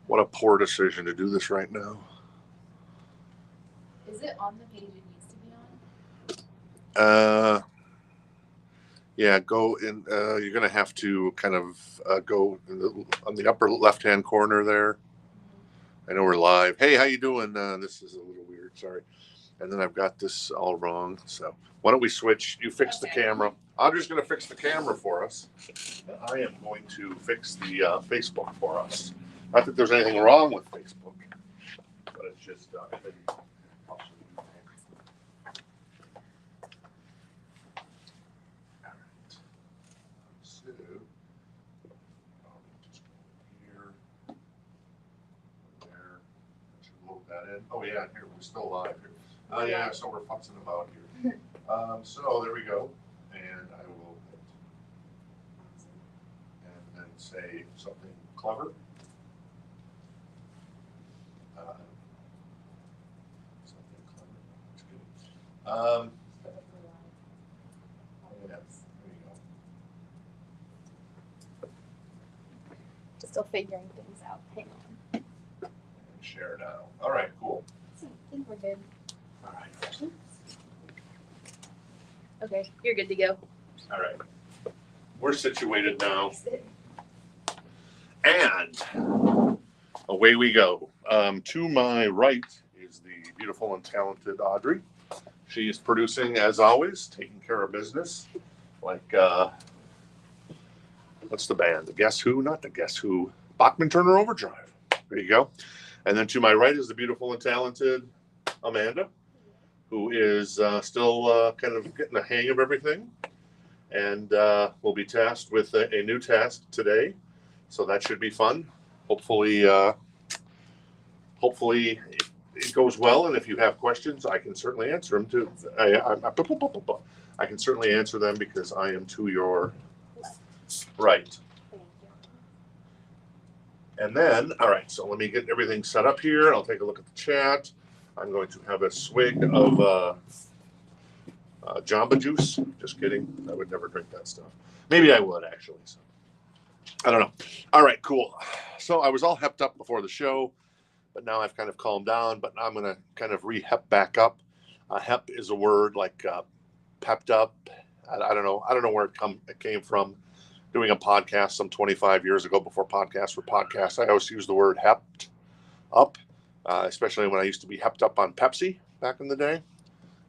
What a poor decision to do this right now. Is it on the page it needs to be on? Yeah, go in. You're going to have to kind of go on the upper left-hand corner there. I know we're live. Hey, how you doing? This is a little weird. Sorry. And then I've got this all wrong. So why don't we switch? You fix the camera. Audrey's going to fix the camera for us. I am going to fix the Facebook for us. Not that there's anything wrong with Facebook, but it's just maybe. Oh yeah, here we're still live here. Oh yeah, so we're futzing about here. So there we go, and I will hit and then say something clever. Something clever. That's good. Yeah, there you go. Still figuring things out. Hang on. Share now. All right, cool. I think we're good. All right. Okay, you're good to go. All right. We're situated now. And away we go. To my right is the beautiful and talented Audrey. She is producing, as always, taking care of business. Like, what's the band? The Guess Who? Not the Guess Who. Bachman Turner Overdrive. There you go. And then to my right is the beautiful and talented Amanda, who is still kind of getting the hang of everything. And we'll be tasked with a new task today. So that should be fun. Hopefully it goes well. And if you have questions, I can certainly answer them too. I can certainly answer them because I am to your right. And then, all right, so let me get everything set up here. I'll take a look at the chat. I'm going to have a swig of Jamba Juice. Just kidding. I would never drink that stuff. Maybe I would, actually. So I don't know. All right, cool. So I was all hepped up before the show, but now I've kind of calmed down. But I'm going to kind of re-hep back up. Hep is a word like pepped up. I don't know. I don't know where it came from. Doing a podcast some 25 years ago before podcasts were podcasts, I always use the word hepped up, especially when I used to be hepped up on Pepsi back in the day.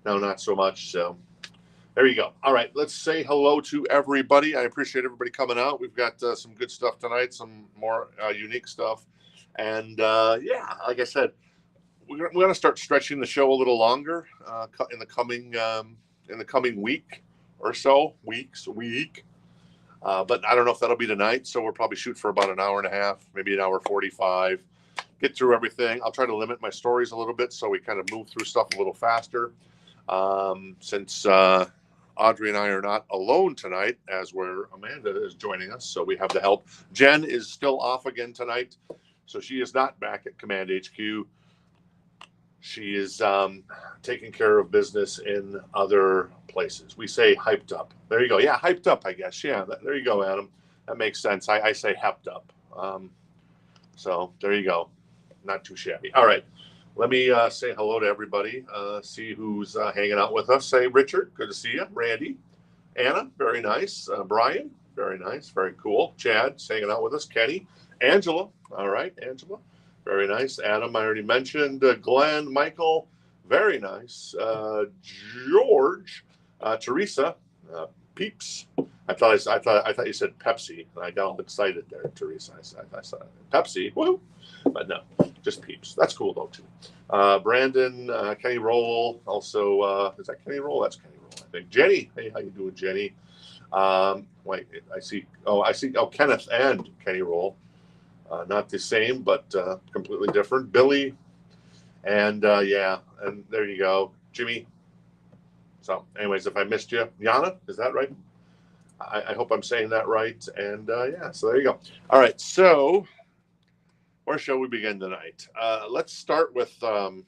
Now, not so much. So there you go. All right, let's say hello to everybody. I appreciate everybody coming out. We've got some good stuff tonight, some more unique stuff. And yeah, like I said, we're going to start stretching the show a little longer in the coming week or so, week. But I don't know if that'll be tonight, so we'll probably shoot for about an hour and a half, maybe an hour 45. Get through everything. I'll try to limit my stories a little bit so we kind of move through stuff a little faster. Since Audrey and I are not alone tonight, as where Amanda is joining us, so we have the help. Jen is still off again tonight, so she is not back at Command HQ. She is taking care of business in other places. We say hyped up. There you go. Yeah, hyped up, I guess. Yeah, there you go, Adam. That makes sense. I say hepped up. So there you go. Not too shabby. All right. Let me say hello to everybody. See who's hanging out with us. Say, Richard, good to see you. Randy. Anna, very nice. Brian, very nice. Very cool. Chad's hanging out with us. Kenny. Angela. All right, Angela. Very nice. Adam, I already mentioned. Glenn, Michael, very nice. George, Teresa, Peeps. I thought you said Pepsi, and I got all excited there, Teresa. I said Pepsi, woo, but no, just Peeps. That's cool though too. Brandon, Kenny Roll, also is that Kenny Roll? That's Kenny Roll, I think. Jenny, hey, how you doing, Jenny? Wait, I see. Oh, Kenneth and Kenny Roll. Not the same, but completely different. Billy, and yeah, and there you go, Jimmy. So, anyways, if I missed you, Yana, is that right? I hope I'm saying that right. And yeah, so there you go. All right, so where shall we begin tonight? Let's start with. So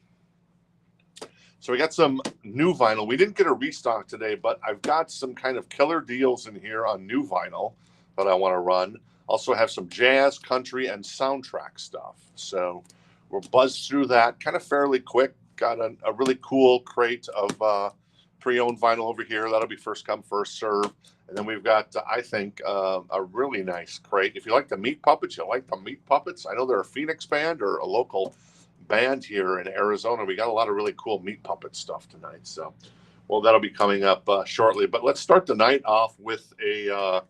we got some new vinyl. We didn't get a restock today, but I've got some kind of killer deals in here on new vinyl that I want to run. Also have some jazz, country, and soundtrack stuff. So we'll buzz through that kind of fairly quick. Got a really cool crate of pre-owned vinyl over here. That'll be first come, first serve. And then we've got, I think, a really nice crate. If you like the Meat Puppets, you like the Meat Puppets. I know they're a Phoenix band or a local band here in Arizona. We got a lot of really cool Meat Puppet stuff tonight. So, well, that'll be coming up shortly. But let's start the night off with a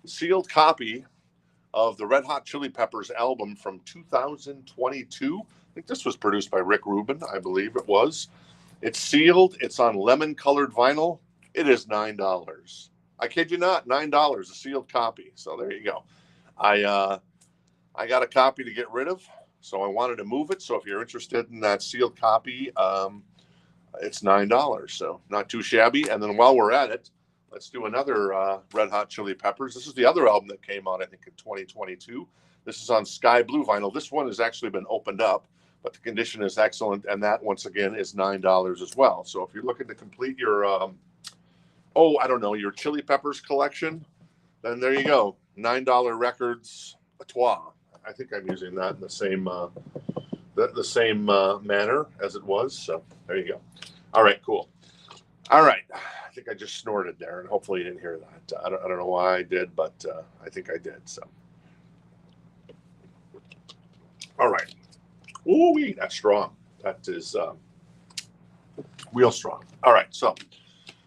sealed copy of the Red Hot Chili Peppers album from 2022. I think this was produced by Rick Rubin, I believe it was. It's sealed. It's on lemon-colored vinyl. It is $9. I kid you not, $9, a sealed copy. So there you go. I got a copy to get rid of, so I wanted to move it. So if you're interested in that sealed copy, it's $9. So not too shabby. And then while we're at it, let's do another Red Hot Chili Peppers. This is the other album that came out, I think, in 2022. This is on sky blue vinyl. This one has actually been opened up, but the condition is excellent. And that, once again, is $9 as well. So if you're looking to complete your, I don't know, your Chili Peppers collection, then there you go. $9 records, a trois. I think I'm using that in the same manner as it was. So there you go. All right, cool. All right. I think I just snorted there, and hopefully you didn't hear that. I don't know why I did, but I think I did. So, all right. Ooh, that's strong. That is real strong. All right. So,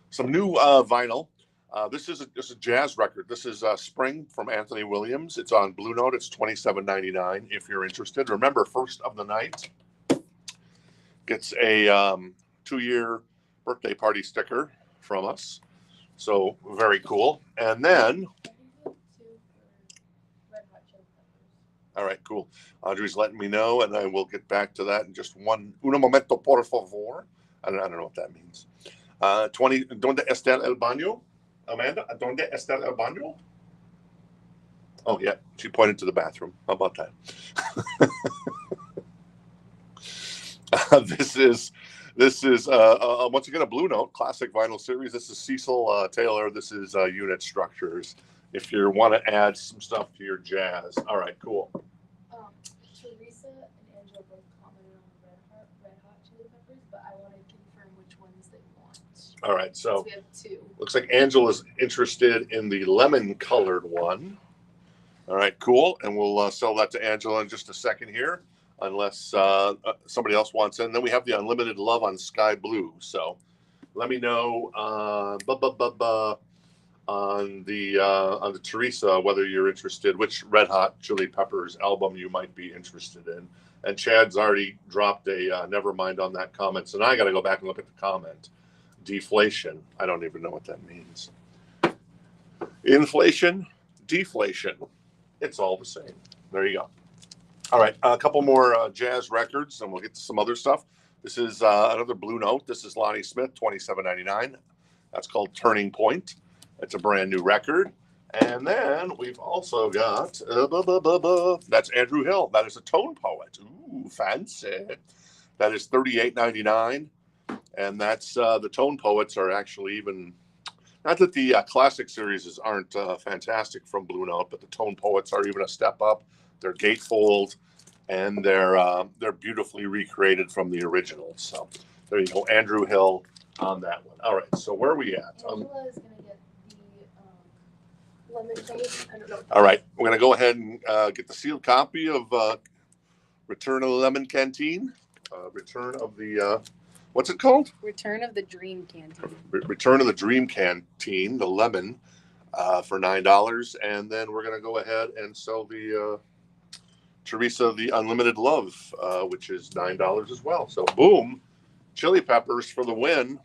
some new vinyl. This is a jazz record. This is Spring from Anthony Williams. It's on Blue Note. It's $27.99 if you're interested. Remember, first of the night gets a 2-year birthday party sticker from us. So very cool. And then, all right, cool. Audrey's letting me know, and I will get back to that in just un momento, por favor. I don't know what that means. 20, ¿Dónde está el baño? Amanda, ¿dónde está el baño? Oh, yeah, she pointed to the bathroom. How about that? This is once again a Blue Note classic vinyl series. This is Cecil Taylor. This is Unit Structures. If you want to add some stuff to your jazz. All right, cool. Teresa and Angela both commented on Red Hot Chili Peppers, but I want to confirm which ones they want. All right, so we have 2. Looks like Angela's interested in the lemon-colored one. All right, cool. And we'll sell that to Angela in just a second here, unless somebody else wants it. And then we have the Unlimited Love on Sky Blue. So let me know on the Teresa whether you're interested, which Red Hot Chili Peppers album you might be interested in. And Chad's already dropped a nevermind on that comment. So now I got to go back and look at the comment. Deflation. I don't even know what that means. Inflation, deflation. It's all the same. There you go. All right, a couple more jazz records, and we'll get to some other stuff. This is another Blue Note. This is Lonnie Smith, $27.99. That's called Turning Point. It's a brand new record. And then we've also got, that's Andrew Hill. That is a tone poet. Ooh, fancy. That is $38.99. And that's the tone poets are actually even, not that the classic series aren't fantastic from Blue Note, but the tone poets are even a step up. They're gatefold, and they're beautifully recreated from the originals. So there you go, Andrew Hill on that one. All right, so where are we at? Angela is going to get the lemon colored. I don't know. All right, we're going to go ahead and get the sealed copy of Return of the Lemon Canteen. Return of the... what's it called? Return of the Dream Canteen. Return of the Dream Canteen, the lemon, for $9. And then we're going to go ahead and sell the Teresa, the Unlimited Love, which is $9 as well. So boom, Chili Peppers for the win.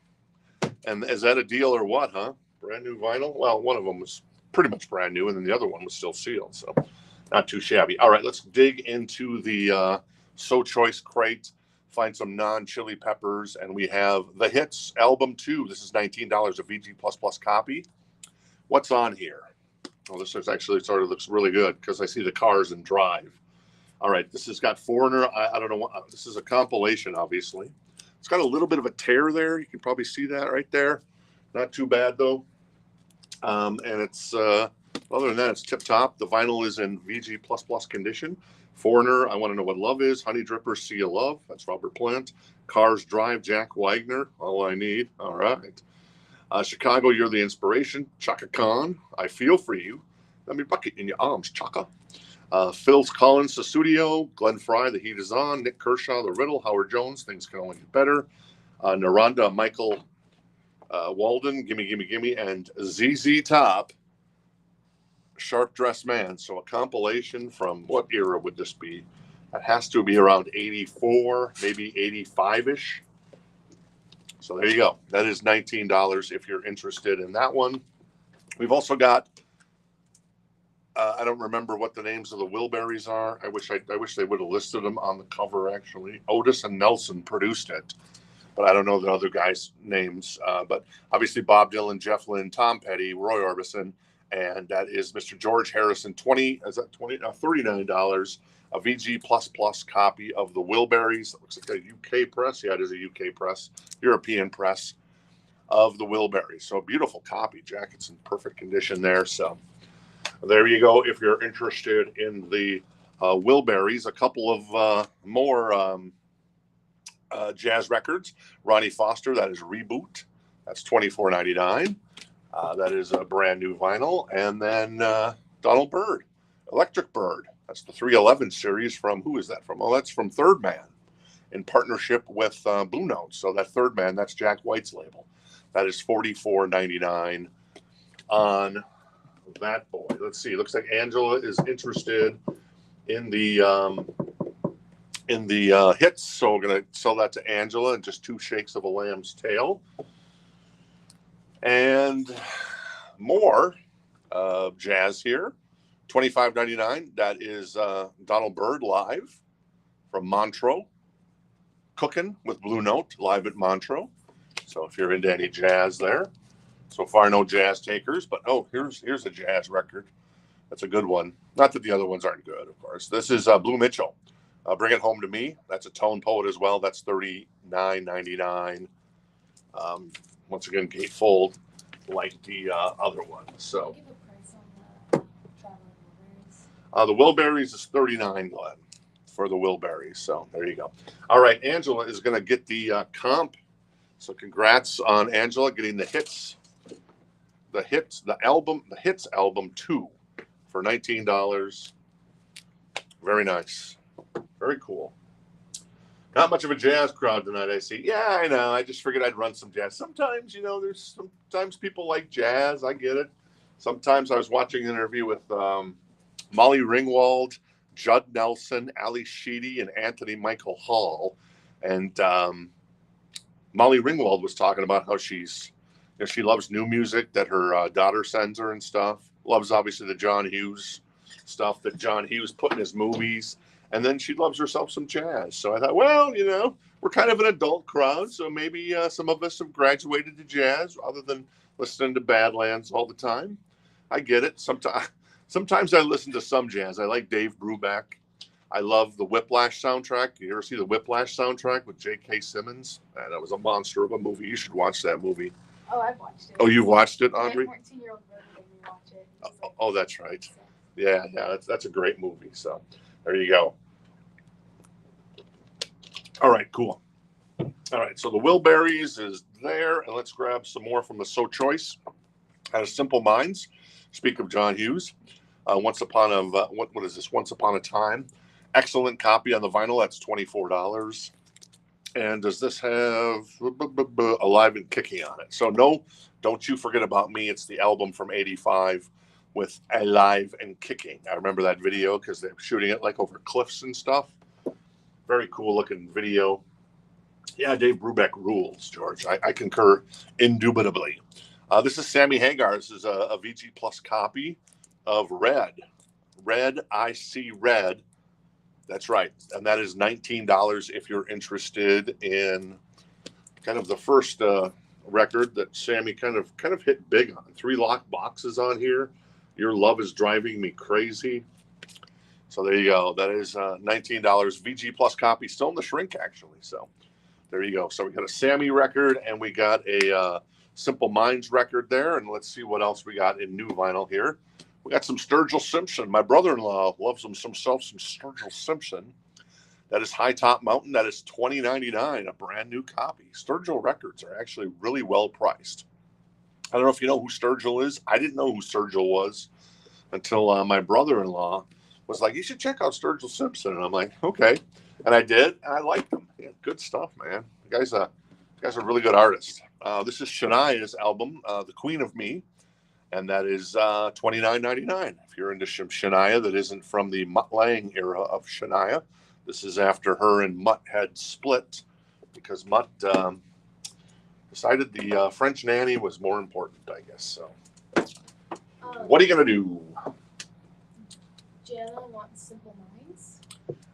And is that a deal or what, huh? Brand new vinyl? Well, one of them was pretty much brand new, and then the other one was still sealed. So not too shabby. All right, let's dig into the So Choice crate. Find some non-Chili Peppers, and we have the Hits Album 2. This is $19, a VG++ copy. What's on here? Oh, this is actually sort of looks really good because I see the Cars and Drive. All right, this has got Foreigner. I don't know what, this is a compilation, obviously. It's got a little bit of a tear there. You can probably see that right there. Not too bad, though. And it's Other than that, it's tip top. The vinyl is in VG++ condition. Foreigner, I Want to Know What Love Is. Honey Dripper, Sea of Love. That's Robert Plant. Cars Drive, Jack Wagner. All I Need. All right. Chicago, You're the Inspiration. Chaka Khan, I Feel For You. Let me bucket in your arms, Chaka. Phil Collins, The Studio. Glenn Fry, The Heat Is On. Nick Kershaw, The Riddle. Howard Jones, Things Can Only Get Better. Naranda, Michael Walden, Gimme, Gimme, Gimme. And ZZ Top, Sharp Dressed Man. So a compilation from what era would this be? It has to be around 84, maybe 85-ish. So there you go. That is $19 if you're interested in that one. We've also got, I don't remember what the names of the Wilburys are. I wish they would have listed them on the cover, actually. Otis and Nelson produced it, but I don't know the other guys' names. But obviously Bob Dylan, Jeff Lynne, Tom Petty, Roy Orbison, and that is Mr. George Harrison. $39. A VG++ copy of the Wilburys. It looks like a UK press. Yeah, it is a UK press, European press of the Wilburys. So a beautiful copy. Jacket's in perfect condition there. So there you go. If you're interested in the Wilburys, a couple of more jazz records. Ronnie Foster, that is Reboot. That's $24.99. That is a brand new vinyl. And then Donald Byrd, Electric Bird. That's the 311 series from, who is that from? Oh, that's from Third Man in partnership with Blue Note. So that Third Man, that's Jack White's label. That is $44.99 on that boy. Let's see. It looks like Angela is interested in the hits. So we're going to sell that to Angela in just 2 shakes of a lamb's tail. And more jazz here. $25.99. That is Donald Byrd live from Montreux. Cooking with Blue Note live at Montreux. So if you're into any jazz there. So far, no jazz takers, but here's a jazz record. That's a good one. Not that the other ones aren't good, of course. This is Blue Mitchell. Bring It Home to Me. That's a tone poet as well. That's $39.99. Once again, gatefold like the other one. So. The Wilburys is $39, Glenn, for the Wilburys. So there you go. All right, Angela is going to get the comp. So congrats on Angela getting the hits album 2 for $19. Very nice. Very cool. Not much of a jazz crowd tonight, I see. Yeah, I know. I just figured I'd run some jazz. Sometimes, sometimes people like jazz. I get it. Sometimes I was watching an interview with Molly Ringwald, Judd Nelson, Ali Sheedy, and Anthony Michael Hall. And Molly Ringwald was talking about how she loves new music that her daughter sends her and stuff. Loves, obviously, the John Hughes stuff that John Hughes put in his movies. And then she loves herself some jazz. So I thought, well, we're kind of an adult crowd, so maybe some of us have graduated to jazz rather than listening to Badlands all the time. I get it. Sometimes I listen to some jazz. I like Dave Brubeck. I love the Whiplash soundtrack. You ever see the Whiplash soundtrack with J.K. Simmons? That was a monster of a movie. You should watch that movie. Oh, I've watched it. Oh, you've watched it, Audrey? My 14-year-old brother made me watch it. Oh, that's right. So. Yeah, that's a great movie. So there you go. All right, cool. All right, so the Wilburys is there, and let's grab some more from the So Choice. Out of Simple Minds. Speak of John Hughes. Once Upon a Time. Excellent copy on the vinyl. That's $24. And does this have Alive and Kicking on it? So no, Don't You Forget About Me. It's the album from '85 with Alive and Kicking. I remember that video because they're shooting it like over cliffs and stuff. Very cool looking video. Yeah, Dave Brubeck rules, George. I concur indubitably. This is Sammy Hagar. This is a VG Plus copy of Red. Red, I See Red. That's right. And that is $19 if you're interested in kind of the first record that Sammy kind of hit big on. 3 lock boxes on here. Your Love Is Driving Me Crazy. So there you go. That is $19. VG Plus copy. Still in the shrink, actually. So there you go. So we got a Sammy record and we got a Simple Minds record there. And let's see what else we got in new vinyl here. We got some Sturgill Simpson. My brother-in-law loves himself some Sturgill Simpson. That is High Top Mountain. That is $20.99, a brand new copy. Sturgill records are actually really well priced. I don't know if you know who Sturgill is. I didn't know who Sturgill was until my brother-in-law was like, you should check out Sturgill Simpson. And I'm like, okay. And I did, and I liked them. Yeah, good stuff, man. The guy's a really good artist. This is Shania's album, The Queen of Me, and that is $29.99. If you're into Shania that isn't from the Mutt Lange era of Shania, this is after her and Mutt had split because Mutt decided the French nanny was more important, I guess. So, what are you going to do? Jana wants Simple Minds.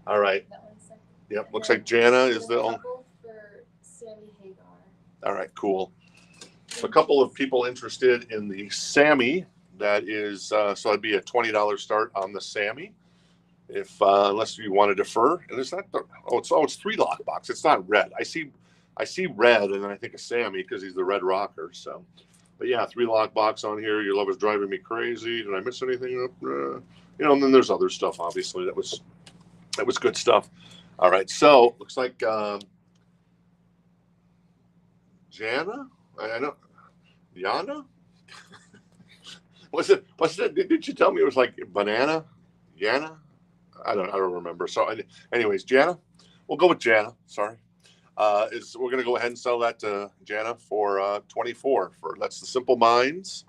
All right. That one's second. Yep. Looks like Jana is the only. For Sammy Hagar. All right. Cool. So a couple of people interested in the Sammy. That is, so it'd be a $20 start on the Sammy. If unless you want to defer, and it's not the it's 3 lockbox. It's not red. I see red, and then I think of Sammy because he's the red rocker. So, but yeah, 3 lockbox on here. Your love is driving me crazy. Did I miss anything? And then there's other stuff. Obviously, that was good stuff. All right, so looks like Jana. I know Yana. Was it? Did you tell me it was like banana? Yana. I don't remember. So, anyways, Jana, we'll go with Jana. Sorry, we're gonna go ahead and sell that to Jana for 24. That's the Simple Minds,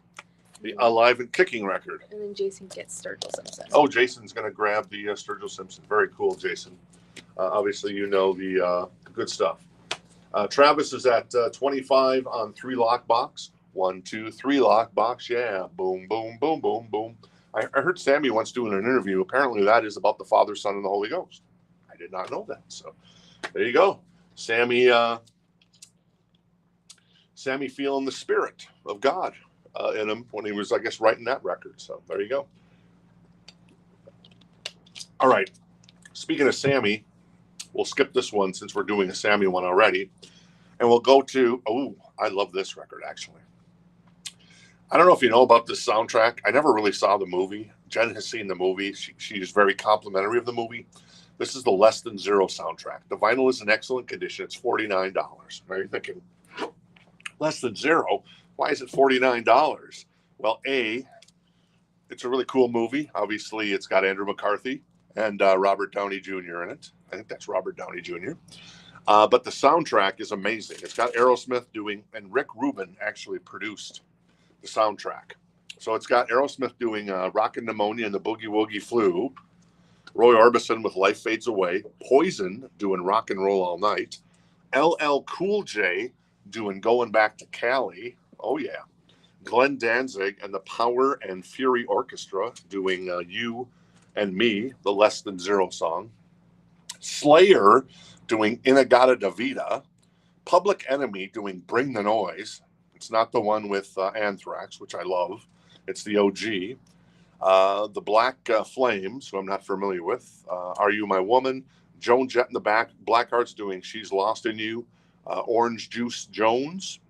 the Alive and Kicking record. And then Jason gets Sturgill Simpson. Oh, Jason's gonna grab the Sturgill Simpson. Very cool, Jason. Obviously, you know the good stuff. Travis is at 25 on 3 lockbox. 1, 2, 3 lockbox. Yeah, boom, boom, boom, boom, boom. I heard Sammy once doing an interview. Apparently that is about the Father, Son, and the Holy Ghost. I did not know that. So there you go. Sammy feeling the spirit of God in him when he was, I guess, writing that record. So there you go. All right. Speaking of Sammy, we'll skip this one since we're doing a Sammy one already. And we'll go to, I love this record, actually. I don't know if you know about this soundtrack. I never really saw the movie. Jen has seen the movie. She is very complimentary of the movie. This is the Less Than Zero soundtrack. The vinyl is in excellent condition. It's $49. Now you're thinking, Less Than Zero? Why is it $49? Well, it's a really cool movie. Obviously, it's got Andrew McCarthy and Robert Downey Jr. in it. I think that's Robert Downey Jr. But the soundtrack is amazing. It's got Aerosmith and Rick Rubin actually produced the soundtrack. So it's got Aerosmith doing Rockin' Pneumonia and the Boogie Woogie Flu, Roy Orbison with Life Fades Away, Poison doing Rock and Roll All Night, LL Cool J doing Going Back to Cali, oh yeah, Glenn Danzig and the Power and Fury Orchestra doing You and Me, the Less Than Zero song, Slayer doing Inagata Davida, Public Enemy doing Bring the Noise. It's not the one with Anthrax, which I love. It's the OG. The Black Flames, who I'm not familiar with. Are You My Woman? Joan Jett in the back. Blackheart's doing She's Lost in You. Orange Juice Jones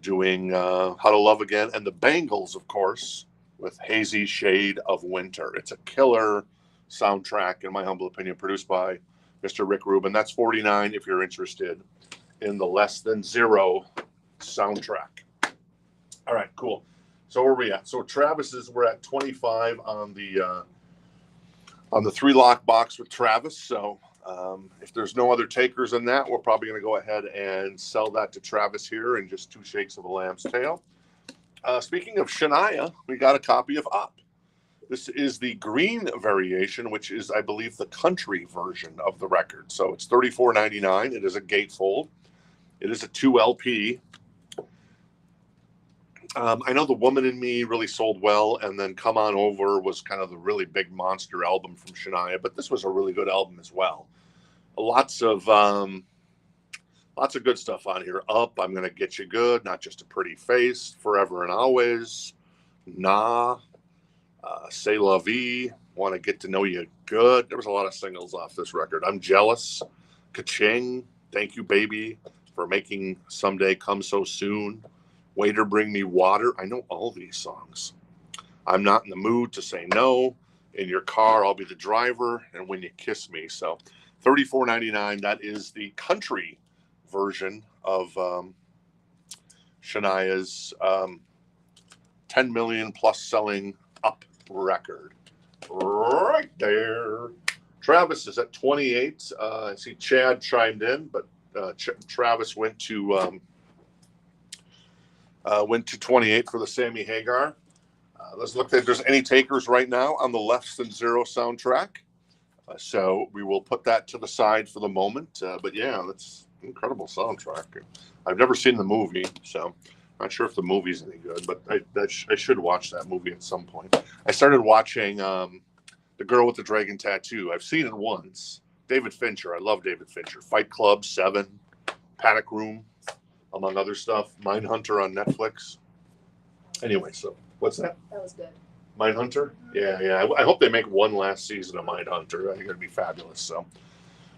doing How to Love Again. And the Bangles, of course, with Hazy Shade of Winter. It's a killer soundtrack, in my humble opinion, produced by Mr. Rick Rubin. That's $49 if you're interested in the Less Than Zero soundtrack. All right, cool. So where are we at? So Travis's, we're at 25 on the 3 lock box with Travis. So if there's no other takers in that, we're probably going to go ahead and sell that to Travis here in just 2 shakes of a lamb's tail. Speaking of Shania, we got a copy of Up. This is the green variation, which is, I believe, the country version of the record. So it's $34.99. It is a gatefold. It is a 2 LP. I know The Woman in Me really sold well, and then Come On Over was kind of the really big monster album from Shania, but this was a really good album as well. Lots of good stuff on here. Up, I'm Gonna Get You Good, Not Just a Pretty Face, Forever and Always, Nah, C'est La Vie, Want to Get to Know You Good. There was a lot of singles off this record. I'm Jealous, Ka-Ching, Thank You Baby for Making Someday Come So Soon, Waiter Bring Me Water. I know all these songs. I'm not in the mood to say no. In your car, I'll be the driver, and when you kiss me. So $34.99, that is the country version of Shania's 10 million plus selling up record. Right there. Travis is at 28. I see Chad chimed in, but Travis went to 28 for the Sammy Hagar. Let's look if there's any takers right now on the Less Than Zero soundtrack. So we will put that to the side for the moment. But yeah, that's an incredible soundtrack. I've never seen the movie, so I'm not sure if the movie's any good, but I should watch that movie at some point. I started watching The Girl with the Dragon Tattoo. I've seen it once. David Fincher. I love David Fincher. Fight Club, Seven, Panic Room, among other stuff. Mindhunter on Netflix. Anyway, so what's that? That was good. Mindhunter? Yeah. I hope they make one last season of Mindhunter. I think it'd be fabulous. So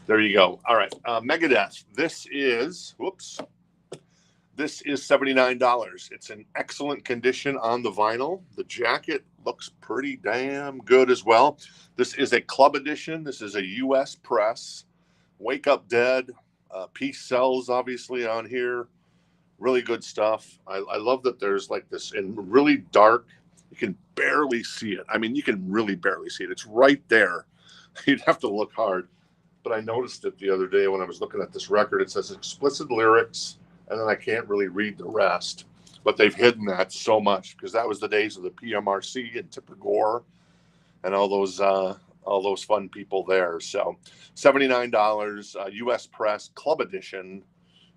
there you go. All right. Megadeth. This is $79. It's in excellent condition on the vinyl. The jacket looks pretty damn good as well. This is a club edition. This is a U.S. press. Wake Up Dead. Peace Sells, obviously, on here. Really good stuff. I love that there's like this in really dark. You can barely see it. I mean, you can really barely see it. It's right there. You'd have to look hard. But I noticed it the other day when I was looking at this record. It says explicit lyrics, and then I can't really read the rest. But they've hidden that so much because that was the days of the PMRC and Tipper Gore and all those fun people there. So $79, U.S. press, club edition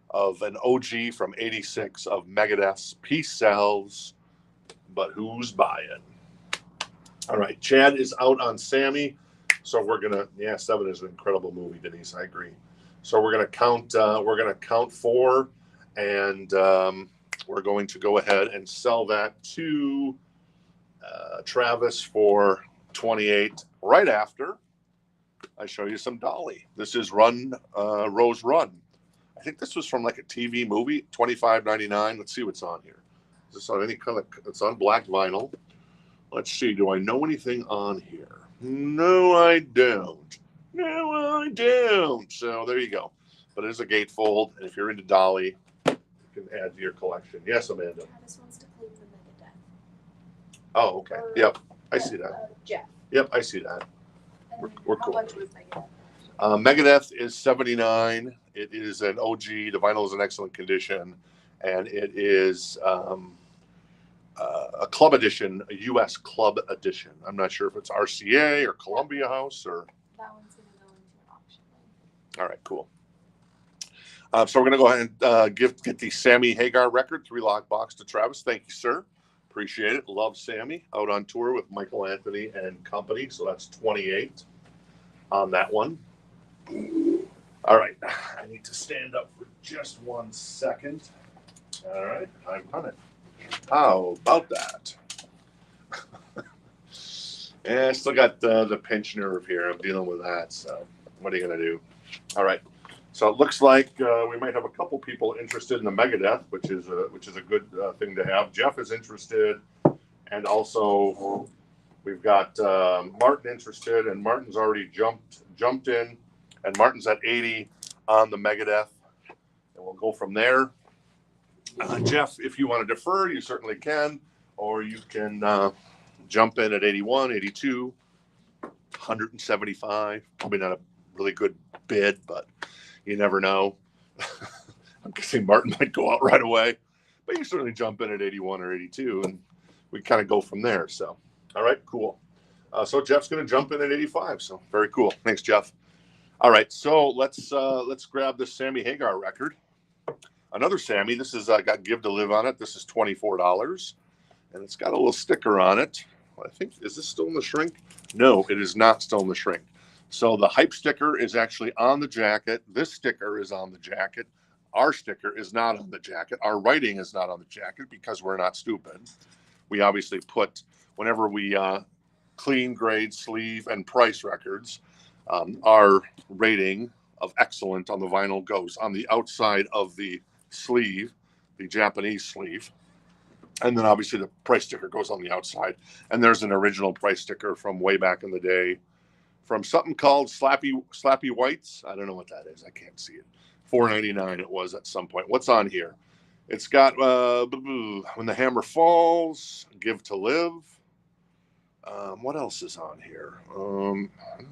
of an OG from '86 of Megadeth's Peace Sells, but who's buying? All right, Chad is out on Sammy, so we're gonna. Yeah, Seven is an incredible movie, Denise. I agree. So we're gonna count. Four, and we're going to go ahead and sell that to Travis for 28. Right after I show you some Dolly. This is Run Rose Run. I think this was from like a TV movie, $25.99. Let's see what's on here. Is this on any kind of? It's on black vinyl. Let's see. Do I know anything on here? No, I don't. So there you go. But it is a gatefold, and if you're into Dolly, you can add to your collection. Yes, Amanda. Travis wants to claim the Megadeth. Oh, okay. Yep, I see that. Jeff. Yep, I see that. We're How cool. much was Megadeth? Megadeth is $79. It is an OG. The vinyl is in excellent condition, and it is a club edition, a U.S. club edition. I'm not sure if it's RCA or Columbia House or. That one's going to go into an auction. All right, cool. So we're going to go ahead and get the Sammy Hagar record 3-lock box to Travis. Thank you, sir. Appreciate it. Love Sammy. Out on tour with Michael Anthony and company. So that's 28 on that one. All right. I need to stand up for just 1 second. All right. I'm on it. How about that? Yeah, I still got the pinch nerve here. I'm dealing with that. So what are you going to do? All right. So it looks like we might have a couple people interested in the Megadeth, which is a good thing to have. Jeff is interested, and also we've got Martin interested, and Martin's already jumped in, and Martin's at 80 on the Megadeth, and we'll go from there. Jeff, if you want to defer, you certainly can, or you can jump in at 81, 82, 175. Probably not a really good bid, but you never know. I'm guessing Martin might go out right away, but you certainly jump in at 81 or 82, and we kind of go from there. So, all right, cool. So Jeff's going to jump in at 85. So very cool. Thanks, Jeff. All right, so let's grab this Sammy Hagar record. Another Sammy. This is got Give to Live on it. This is $24, and it's got a little sticker on it. I think, is this still in the shrink? No, it is not still in the shrink. So the hype sticker is actually on the jacket. This sticker is on the jacket. Our sticker is not on the jacket. Our writing is not on the jacket because we're not stupid. We obviously put, whenever we clean, grade, sleeve, and price records, our rating of excellent on the vinyl goes on the outside of the sleeve, the Japanese sleeve. And then obviously the price sticker goes on the outside. And there's an original price sticker from way back in the day from something called Slappy Whites. I don't know what that is. I can't see it. $4.99 it was at some point. What's on here? It's got When the Hammer Falls, Give to Live. What else is on here?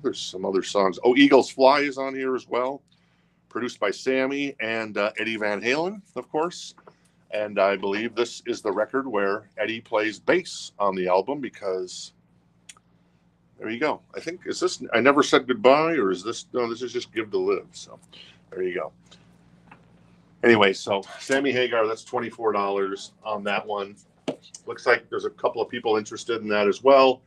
There's some other songs. Oh, Eagles Fly is on here as well. Produced by Sammy and Eddie Van Halen, of course. And I believe this is the record where Eddie plays bass on the album, because there you go. I think, is this I Never Said Goodbye, or is this, no, this is just Give to Live. So there you go. Anyway, so Sammy Hagar, that's $24 on that one. Looks like there's a couple of people interested in that as well.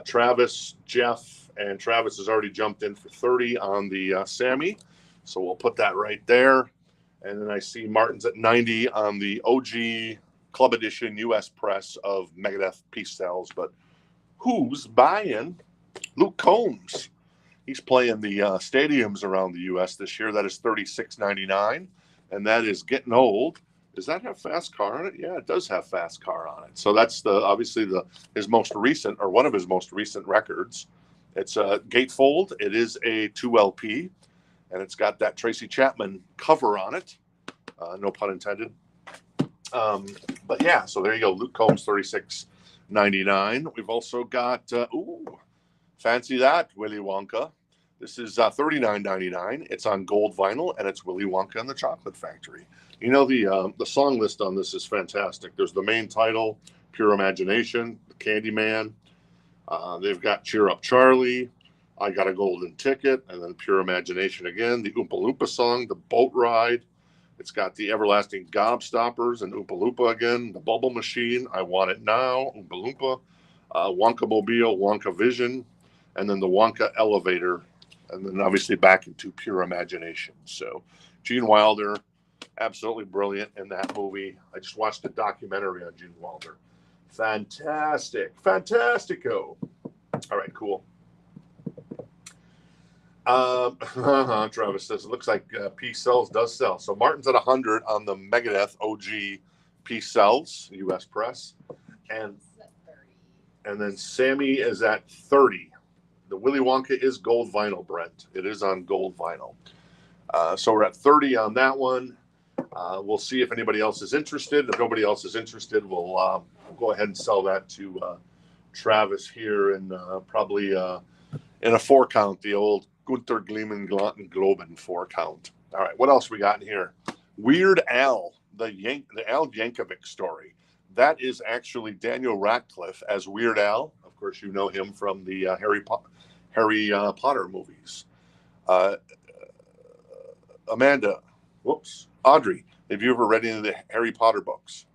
Travis, Jeff, and Travis has already jumped in for $30 on the Sammy. So we'll put that right there. And then I see Martin's at $90 on the OG Club Edition US press of Megadeth Peace Cells. But who's buying Luke Combs? He's playing the stadiums around the US this year. That is $36.99. And that is Getting Old. Does that have Fast Car on it? Yeah, it does have Fast Car on it. So that's obviously his most recent, or one of his most recent records. It's a gatefold. It is a 2 LP. And it's got that Tracy Chapman cover on it. No pun intended. But yeah, so there you go. Luke Combs, $36.99. We've also got, fancy that, Willy Wonka. This is $39.99. It's on gold vinyl, and it's Willy Wonka and the Chocolate Factory. You know, the song list on this is fantastic. There's the main title, Pure Imagination, Candyman. They've got Cheer Up Charlie, I Got a Golden Ticket, and then Pure Imagination again, the Oompa Loompa song, The Boat Ride. It's got the Everlasting Gobstoppers and Oompa Loompa again, The Bubble Machine, I Want It Now, Oompa Loompa, Wonka Mobile, Wonka Vision, and then the Wonka Elevator, and then obviously back into Pure Imagination. So Gene Wilder, absolutely brilliant in that movie. I just watched a documentary on Gene Wilder. Fantastic. Fantastico. All right, cool. Travis says, it looks like Peace Cells does sell. So Martin's at 100 on the Megadeth OG Peace Cells, US press. And then Sammy is at 30. The Willy Wonka is gold vinyl, Brent. It is on gold vinyl. So we're at 30 on that one. We'll see if anybody else is interested. If nobody else is interested, we'll go ahead and sell that to Travis here in probably in a 4-count, the old Gunter Gleeman Globen 4-count. All right, what else we got in here? Weird Al, the Al Yankovic story. That is actually Daniel Radcliffe as Weird Al. Of course, you know him from the Harry Potter movies. Audrey, have you ever read any of the Harry Potter books?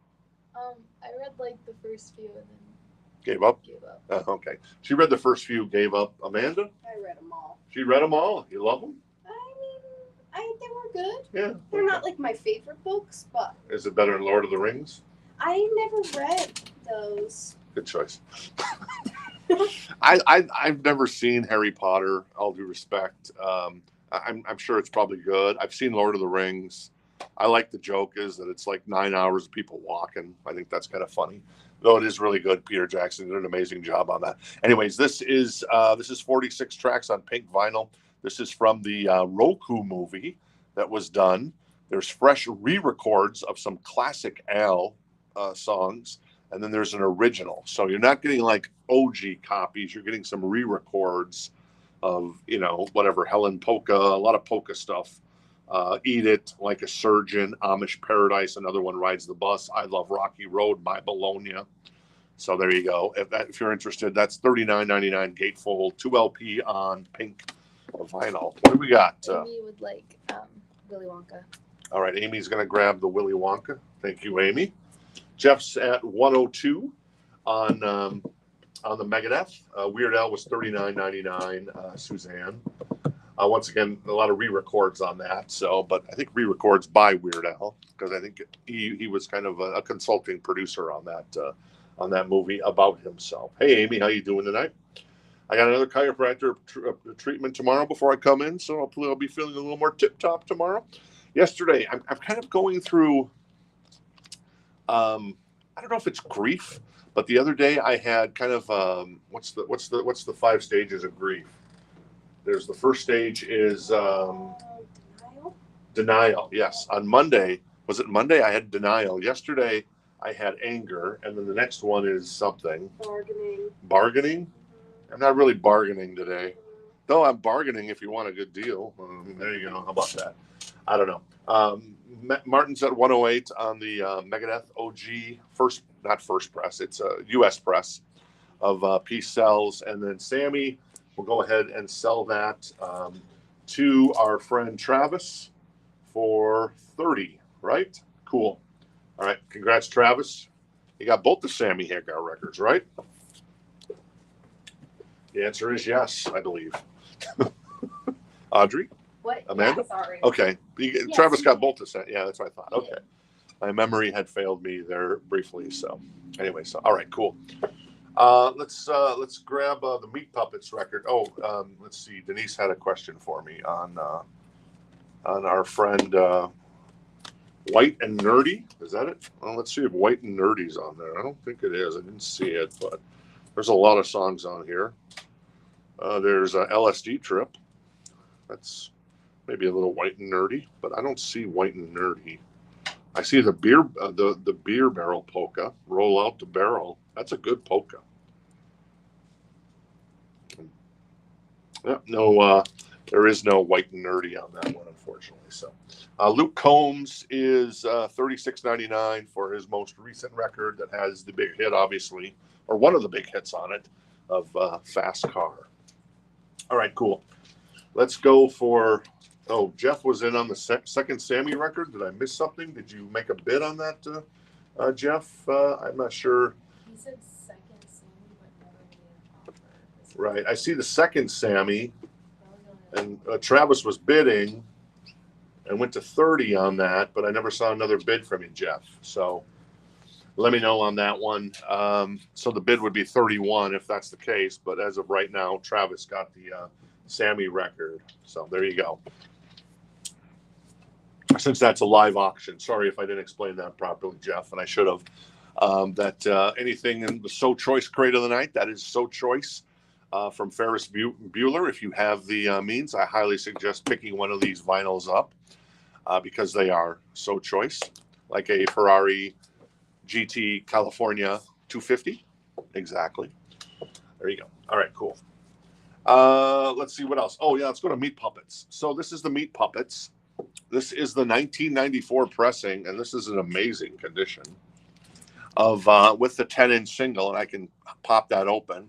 I read like the first few and then Gave up? gave up. Okay. She read the first few, gave up. Amanda? I read them all. She read them all. You love them? I mean, they were good. Yeah. They're not like my favorite books, but Is it better than Lord of the Rings? I never read those. Good choice. I've never seen Harry Potter, all due respect. I'm sure it's probably good. I've seen Lord of the Rings. I like the joke is that it's like 9 hours of people walking. I think that's kind of funny. Though it is really good. Peter Jackson did an amazing job on that. Anyways, this is 46 tracks on pink vinyl. This is from the Roku movie that was done. There's fresh re-records of some classic Al songs, and then there's an original. So you're not getting like OG copies. You're getting some re-records of, whatever, Helen Polka, a lot of polka stuff. Eat It, Like a Surgeon, Amish Paradise, another one, Rides the Bus, I Love Rocky Road, My Bologna. So there you go. If you're interested, that's $39.99 gatefold, 2 LP on pink vinyl. What do we got? Amy would like Willy Wonka. All right, Amy's going to grab the Willy Wonka. Thank you, Amy. Jeff's at 102 on the Megadeth. Weird Al was $39.99. Suzanne. Once again, a lot of re-records on that. So, but I think re-records by Weird Al, because I think he was kind of a consulting producer on that movie about himself. Hey, Amy, how you doing tonight? I got another chiropractor treatment tomorrow before I come in, so hopefully I'll be feeling a little more tip-top tomorrow. Yesterday, I'm kind of going through. I I don't know if it's grief, but the other day I had kind of what's the 5 stages of grief? There's the first stage is Denial. denial. Yes, on Monday, was it Monday? I had denial. Yesterday I had anger, and then the next one is something. Bargaining. Bargaining. I'm not really bargaining today, though. I'm bargaining if you want a good deal. There you go. How about that? I don't know. Martin's at 108 on the Megadeth OG not first press. It's a U.S. press of Peace Sells, and then Sammy will go ahead and sell that to our friend Travis for 30. Right? Cool. All right. Congrats, Travis. You got both the Sammy Hagar records, right? The answer is yes, I believe. Audrey? What? Amanda? Yeah, sorry. Okay. Yes, Travis got did. both the set. Yeah, that's what I thought. He Okay. did. My memory had failed me there briefly. So anyway, all right, cool. Let's grab the Meat Puppets record. Oh, let's see. Denise had a question for me on our friend White and Nerdy. Is that it? Well, let's see if White and Nerdy's on there. I don't think it is. I didn't see it, but there's a lot of songs on here. There's a LSD Trip. That's maybe a little White and Nerdy, but I don't see White and Nerdy. I see the beer barrel polka. Roll out the barrel. That's a good polka. Yeah, no, there is no White and Nerdy on that one, unfortunately. So, Luke Combs is $36.99 for his most recent record that has the big hit, obviously, or one of the big hits on it, of Fast Car. All right, cool. Let's go for. Oh, Jeff was in on the second Sammy record. Did I miss something? Did you make a bid on that, Jeff? I'm not sure. He said second Sammy, but never made an offer. Right. I see the second Sammy, and Travis was bidding and went to 30 on that, but I never saw another bid from you, Jeff. So let me know on that one. So the bid would be 31 if that's the case, but as of right now, Travis got the Sammy record. So there you go. Since that's a live auction, sorry if I didn't explain that properly, Jeff, and I should have. That anything in the So Choice crate of the night, that is So Choice from Ferris Bueller. If you have the means, I highly suggest picking one of these vinyls up because they are So Choice, like a Ferrari GT California 250. Exactly. There you go. All right, cool. Let's see what else. Oh, yeah, let's go to Meat Puppets. So this is the Meat Puppets. This is the 1994 pressing, and this is an amazing condition of with the 10-inch single, and I can pop that open.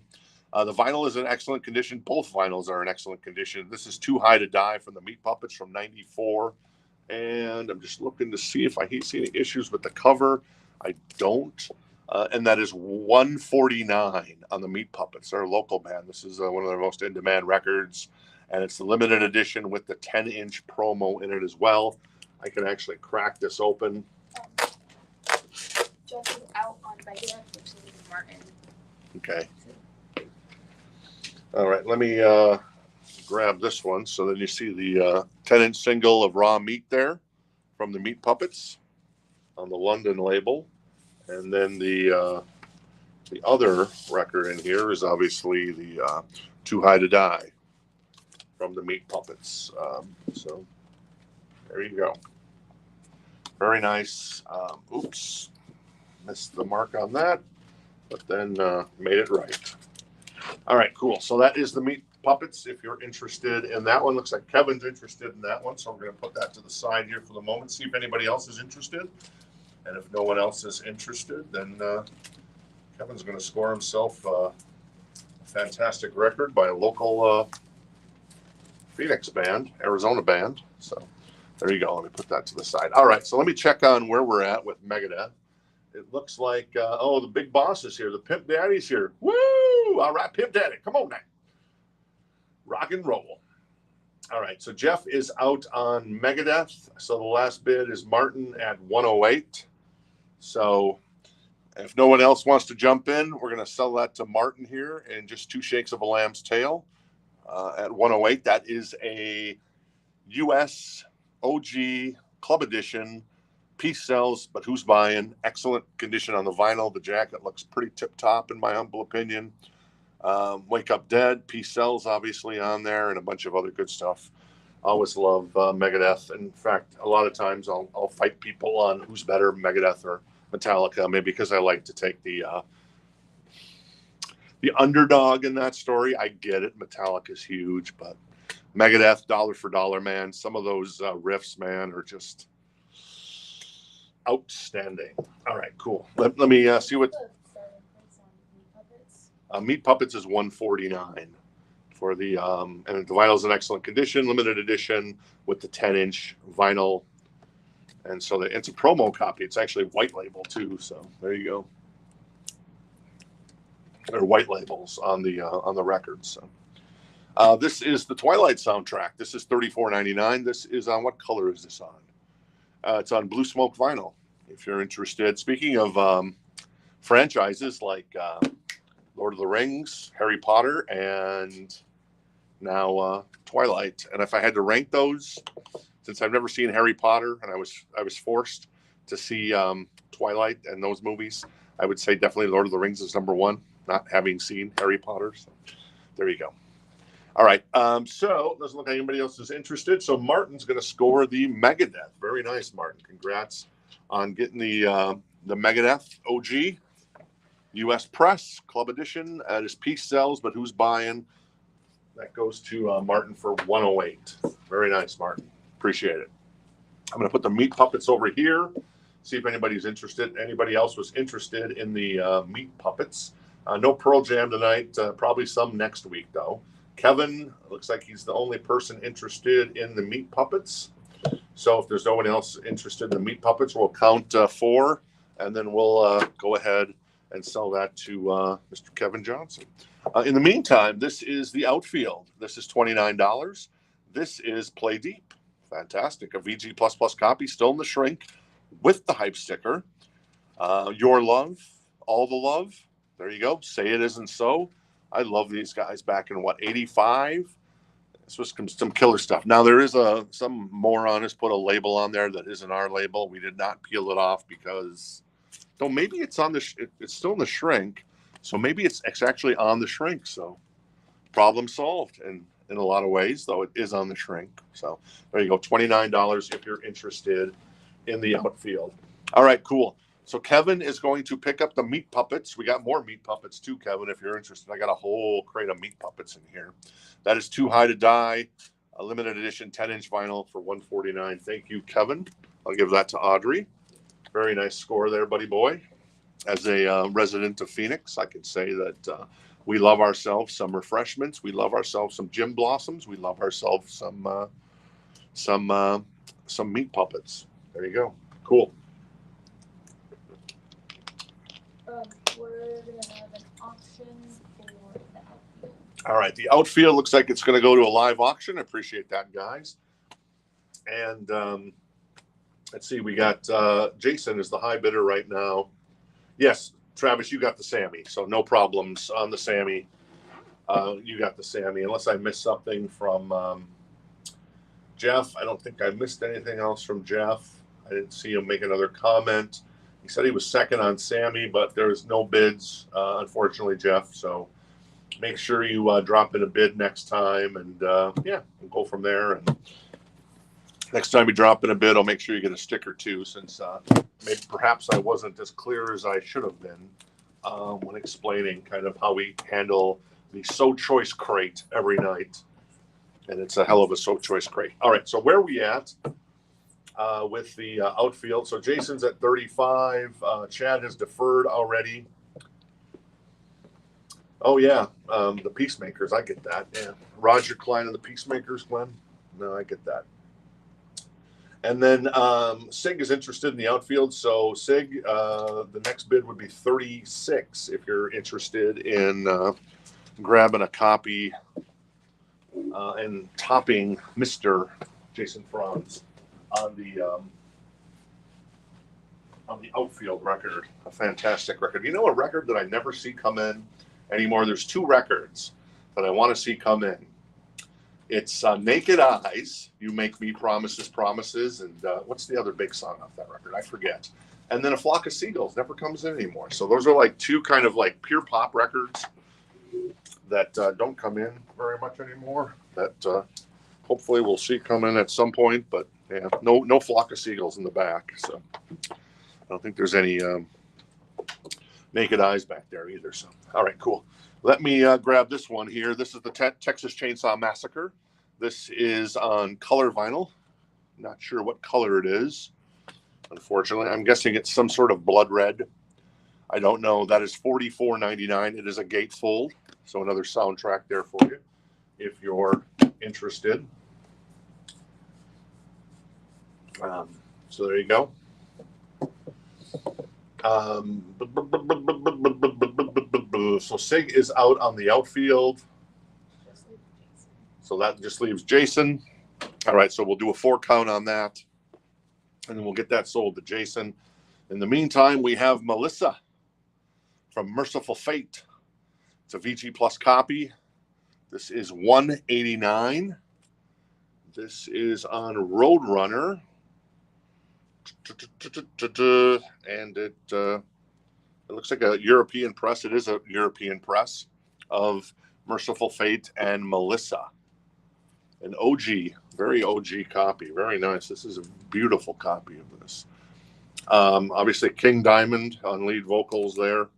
The vinyl is in excellent condition. Both vinyls are in excellent condition. This is Too High to Die from the Meat Puppets from 94. And I'm just looking to see if I see any issues with the cover. I don't. And that is 149 on the Meat Puppets. They're a local band. This is one of their most in-demand records. And it's the limited edition with the 10-inch promo in it as well. I can actually crack this open. Jeff is out on Megadeth, which is Martin. Okay. All right, let me grab this one. So then you see the 10-inch single of Raw Meat there from the Meat Puppets on the London label. And then the other record in here is obviously the Too High to Die from the Meat Puppets. So there you go. Very nice. Oops, missed the mark on that, but then made it right. All right, cool. So that is the Meat Puppets. If you're interested in that one, looks like Kevin's interested in that one. So we're going to put that to the side here for the moment. See if anybody else is interested. And if no one else is interested, then Kevin's going to score himself a fantastic record by a local Phoenix band, Arizona band. So there you go. Let me put that to the side. All right. So let me check on where we're at with Megadeth. It looks like, the big boss is here. The Pimp Daddy's here. Woo! All right, Pimp Daddy. Come on now. Rock and roll. All right. So Jeff is out on Megadeth. So the last bid is Martin at 108. So if no one else wants to jump in, we're going to sell that to Martin here in just 2 shakes of a lamb's tail at 108. That is a U.S. OG Club Edition Piece sells, but who's buying? Excellent condition on the vinyl. The jacket looks pretty tip-top in my humble opinion. Wake Up Dead, Piece sells obviously on there, and a bunch of other good stuff. Always love Megadeth. In fact, a lot of times I'll fight people on who's better, Megadeth or Metallica, maybe because I like to take the underdog in that story. I get it. Metallica's huge, but Megadeth, dollar for dollar, man. Some of those riffs, man, are just outstanding. All right, cool. Let me see what Meat Puppets is. $149 for the and the vinyl's in excellent condition, limited edition with the 10-inch vinyl, and so it's a promo copy. It's actually white label too. So there you go. Or white labels on the records. So. This is the Twilight soundtrack. This is $34.99. This is on, what color is this on? It's on Blue Smoke vinyl. If you're interested. Speaking of franchises like Lord of the Rings, Harry Potter, and now Twilight. And if I had to rank those, since I've never seen Harry Potter and I was forced to see Twilight and those movies, I would say definitely Lord of the Rings is number one, not having seen Harry Potter. So there you go. All right. So doesn't look like anybody else is interested. So Martin's going to score the Megadeth. Very nice, Martin. Congrats on getting the Megadeth OG U.S. Press Club Edition. This piece sells, but who's buying? That goes to Martin for $108. Very nice, Martin. Appreciate it. I'm going to put the Meat Puppets over here. See if anybody's interested. Anybody else was interested in the Meat Puppets. No Pearl Jam tonight. Probably some next week, though. Kevin, looks like he's the only person interested in the Meat Puppets. So if there's no one else interested in the Meat Puppets, we'll count 4, and then we'll go ahead and sell that to Mr. Kevin Johnson. In the meantime, this is the Outfield. This is $29. This is Play Deep. Fantastic. A VG++ copy, still in the shrink, with the hype sticker. Your Love, All the Love. There you go. Say It Isn't So. I love these guys back in, 85? This was some killer stuff. Now, there is some moron has put a label on there that isn't our label. We did not peel it off because, though maybe it's on it's still in the shrink. So maybe it's actually on the shrink. So problem solved in a lot of ways, though it is on the shrink. So there you go. $29 if you're interested in the Outfield. All right, cool. So Kevin is going to pick up the Meat Puppets. We got more Meat Puppets too, Kevin, if you're interested. I got a whole crate of Meat Puppets in here. That is Too High to Die, a limited edition 10-inch vinyl for $149. Thank you, Kevin. I'll give that to Audrey. Very nice score there, buddy boy. As a resident of Phoenix, I can say that we love ourselves some refreshments. We love ourselves some Jim Blossoms. We love ourselves some Meat Puppets. There you go. Cool. We're going to have an auction for the Outfield. All right. The Outfield looks like it's going to go to a live auction. I appreciate that, guys. And let's see. We got Jason is the high bidder right now. Yes, Travis, you got the Sammy. So no problems on the Sammy. You got the Sammy. Unless I missed something from Jeff. I don't think I missed anything else from Jeff. I didn't see him make another comment. He said he was second on Sammy, but there's no bids, unfortunately, Jeff. So make sure you drop in a bid next time, and yeah, we'll go from there. And next time you drop in a bid, I'll make sure you get a sticker too, since maybe perhaps I wasn't as clear as I should have been when explaining kind of how we handle the So Choice crate every night. And it's a hell of a So Choice crate. All right, so where are we at? With the Outfield. So Jason's at 35. Chad has deferred already. Oh, yeah. The Peacemakers. I get that. Yeah. Roger Klein and the Peacemakers, Glenn. No, I get that. And then Sig is interested in the Outfield. So Sig, the next bid would be 36 if you're interested in grabbing a copy and topping Mr. Jason Franz on the Outfield record. A fantastic record. You know, a record that I never see come in anymore. There's 2 records that I want to see come in. It's Naked Eyes, You Make Me Promises, Promises, and what's the other big song off that record? I forget. And then A Flock of Seagulls never comes in anymore. So those are like two kind of like pure pop records that don't come in very much anymore. That hopefully we'll see come in at some point. But yeah, no Flock of Seagulls in the back. So I don't think there's any Naked Eyes back there either. So all right, cool. Let me grab this one here. This is the Texas Chainsaw Massacre. This is on color vinyl. Not sure what color it is, unfortunately. I'm guessing it's some sort of blood red. I don't know. That is $44.99. It is a gatefold, so another soundtrack there for you if you're interested. So there you go. So Sig is out on the Outfield. So that just leaves Jason. All right, so we'll do a 4 count on that, and then we'll get that sold to Jason. In the meantime, we have Melissa from Mercyful Fate. It's a VG Plus copy. This is $189. This is on Roadrunner. And it looks like a European press. It is a European press of Mercyful Fate and Melissa. An OG, very OG copy. Very nice. This is a beautiful copy of this. Obviously, King Diamond on lead vocals there.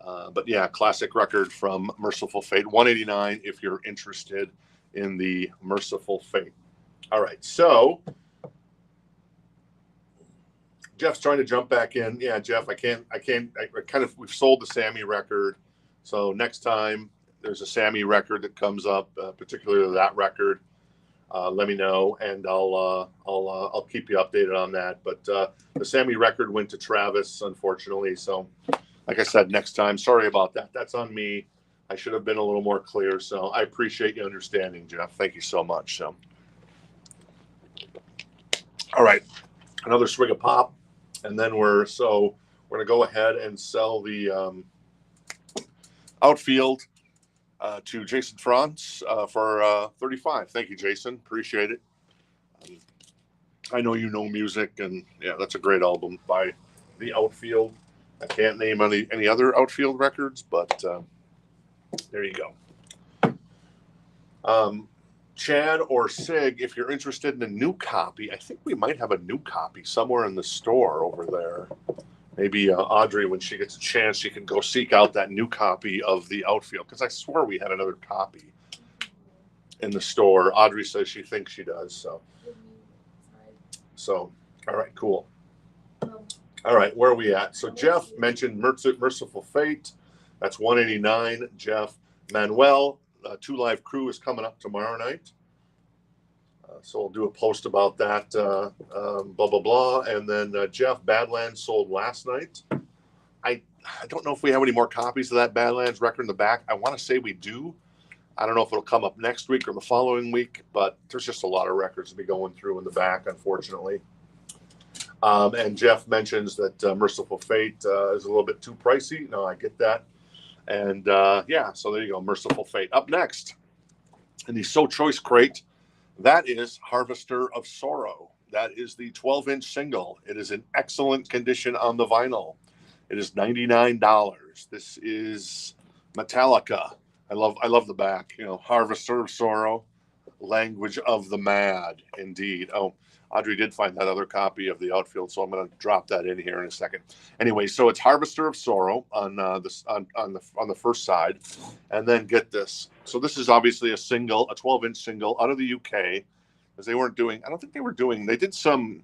But yeah, classic record from Mercyful Fate. $189 if you're interested in the Mercyful Fate. All right, so Jeff's trying to jump back in. Yeah, Jeff, I we've sold the Sammy record. So next time there's a Sammy record that comes up, particularly that record, let me know, and I'll keep you updated on that. But the Sammy record went to Travis, unfortunately. So, like I said, next time. Sorry about that. That's on me. I should have been a little more clear. So I appreciate you understanding, Jeff. Thank you so much. So, all right, another swig of pop, and then we're gonna go ahead and sell the Outfield to Jason Franz for $35. Thank you, Jason. Appreciate it. I know you know music, and yeah, that's a great album by the Outfield. I can't name any other Outfield records, but there you go. Chad or Sig, if you're interested in a new copy, I think we might have a new copy somewhere in the store over there. Maybe Audrey, when she gets a chance, she can go seek out that new copy of the Outfield, because I swear we had another copy in the store. Audrey says she thinks she does. So all right, cool. All right, where are we at? So Jeff mentioned Mercyful Fate. That's $189. Jeff. Manuel, 2 Live Crew is coming up tomorrow night. So we'll do a post about that, blah, blah, blah. And then Jeff, Badlands sold last night. I don't know if we have any more copies of that Badlands record in the back. I want to say we do. I don't know if it'll come up next week or the following week, but there's just a lot of records to be going through in the back, unfortunately. And Jeff mentions that Mercyful Fate is a little bit too pricey. No, I get that. And yeah, so there you go, Mercyful Fate. Up next in the So Choice crate, that is Harvester of Sorrow. That is the 12-inch single. It is in excellent condition on the vinyl. It is $99. This is Metallica. I love the back. You know, Harvester of Sorrow, Language of the Mad. Indeed. Oh, Audrey did find that other copy of the Outfield, so I'm going to drop that in here in a second. Anyway, so it's Harvester of Sorrow on the first side, and then get this. So this is obviously a single, a 12-inch single out of the UK, because they weren't doing. I don't think they were doing. They did some.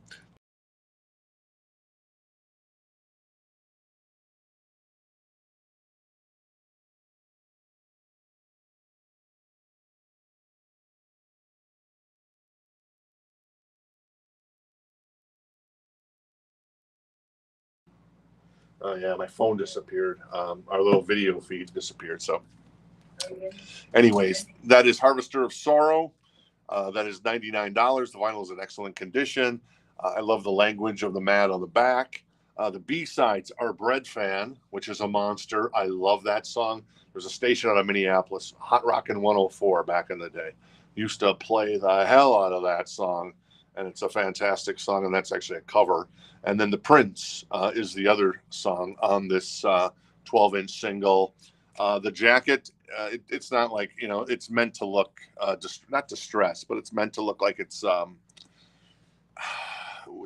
Yeah, my phone disappeared. Our little video feed disappeared. So, anyways, that is Harvester of Sorrow. That is $99. The vinyl is in excellent condition. I love the Language of the Mad on the back. The B-sides are Bread Fan, which is a monster. I love that song. There's a station out of Minneapolis, Hot Rockin' 104 back in the day. used to play the hell out of that song, and it's a fantastic song, and that's actually a cover. And then The Prince is the other song on this 12-inch single. The jacket, it's not like, it's meant to look, not distressed, but it's meant to look like it's,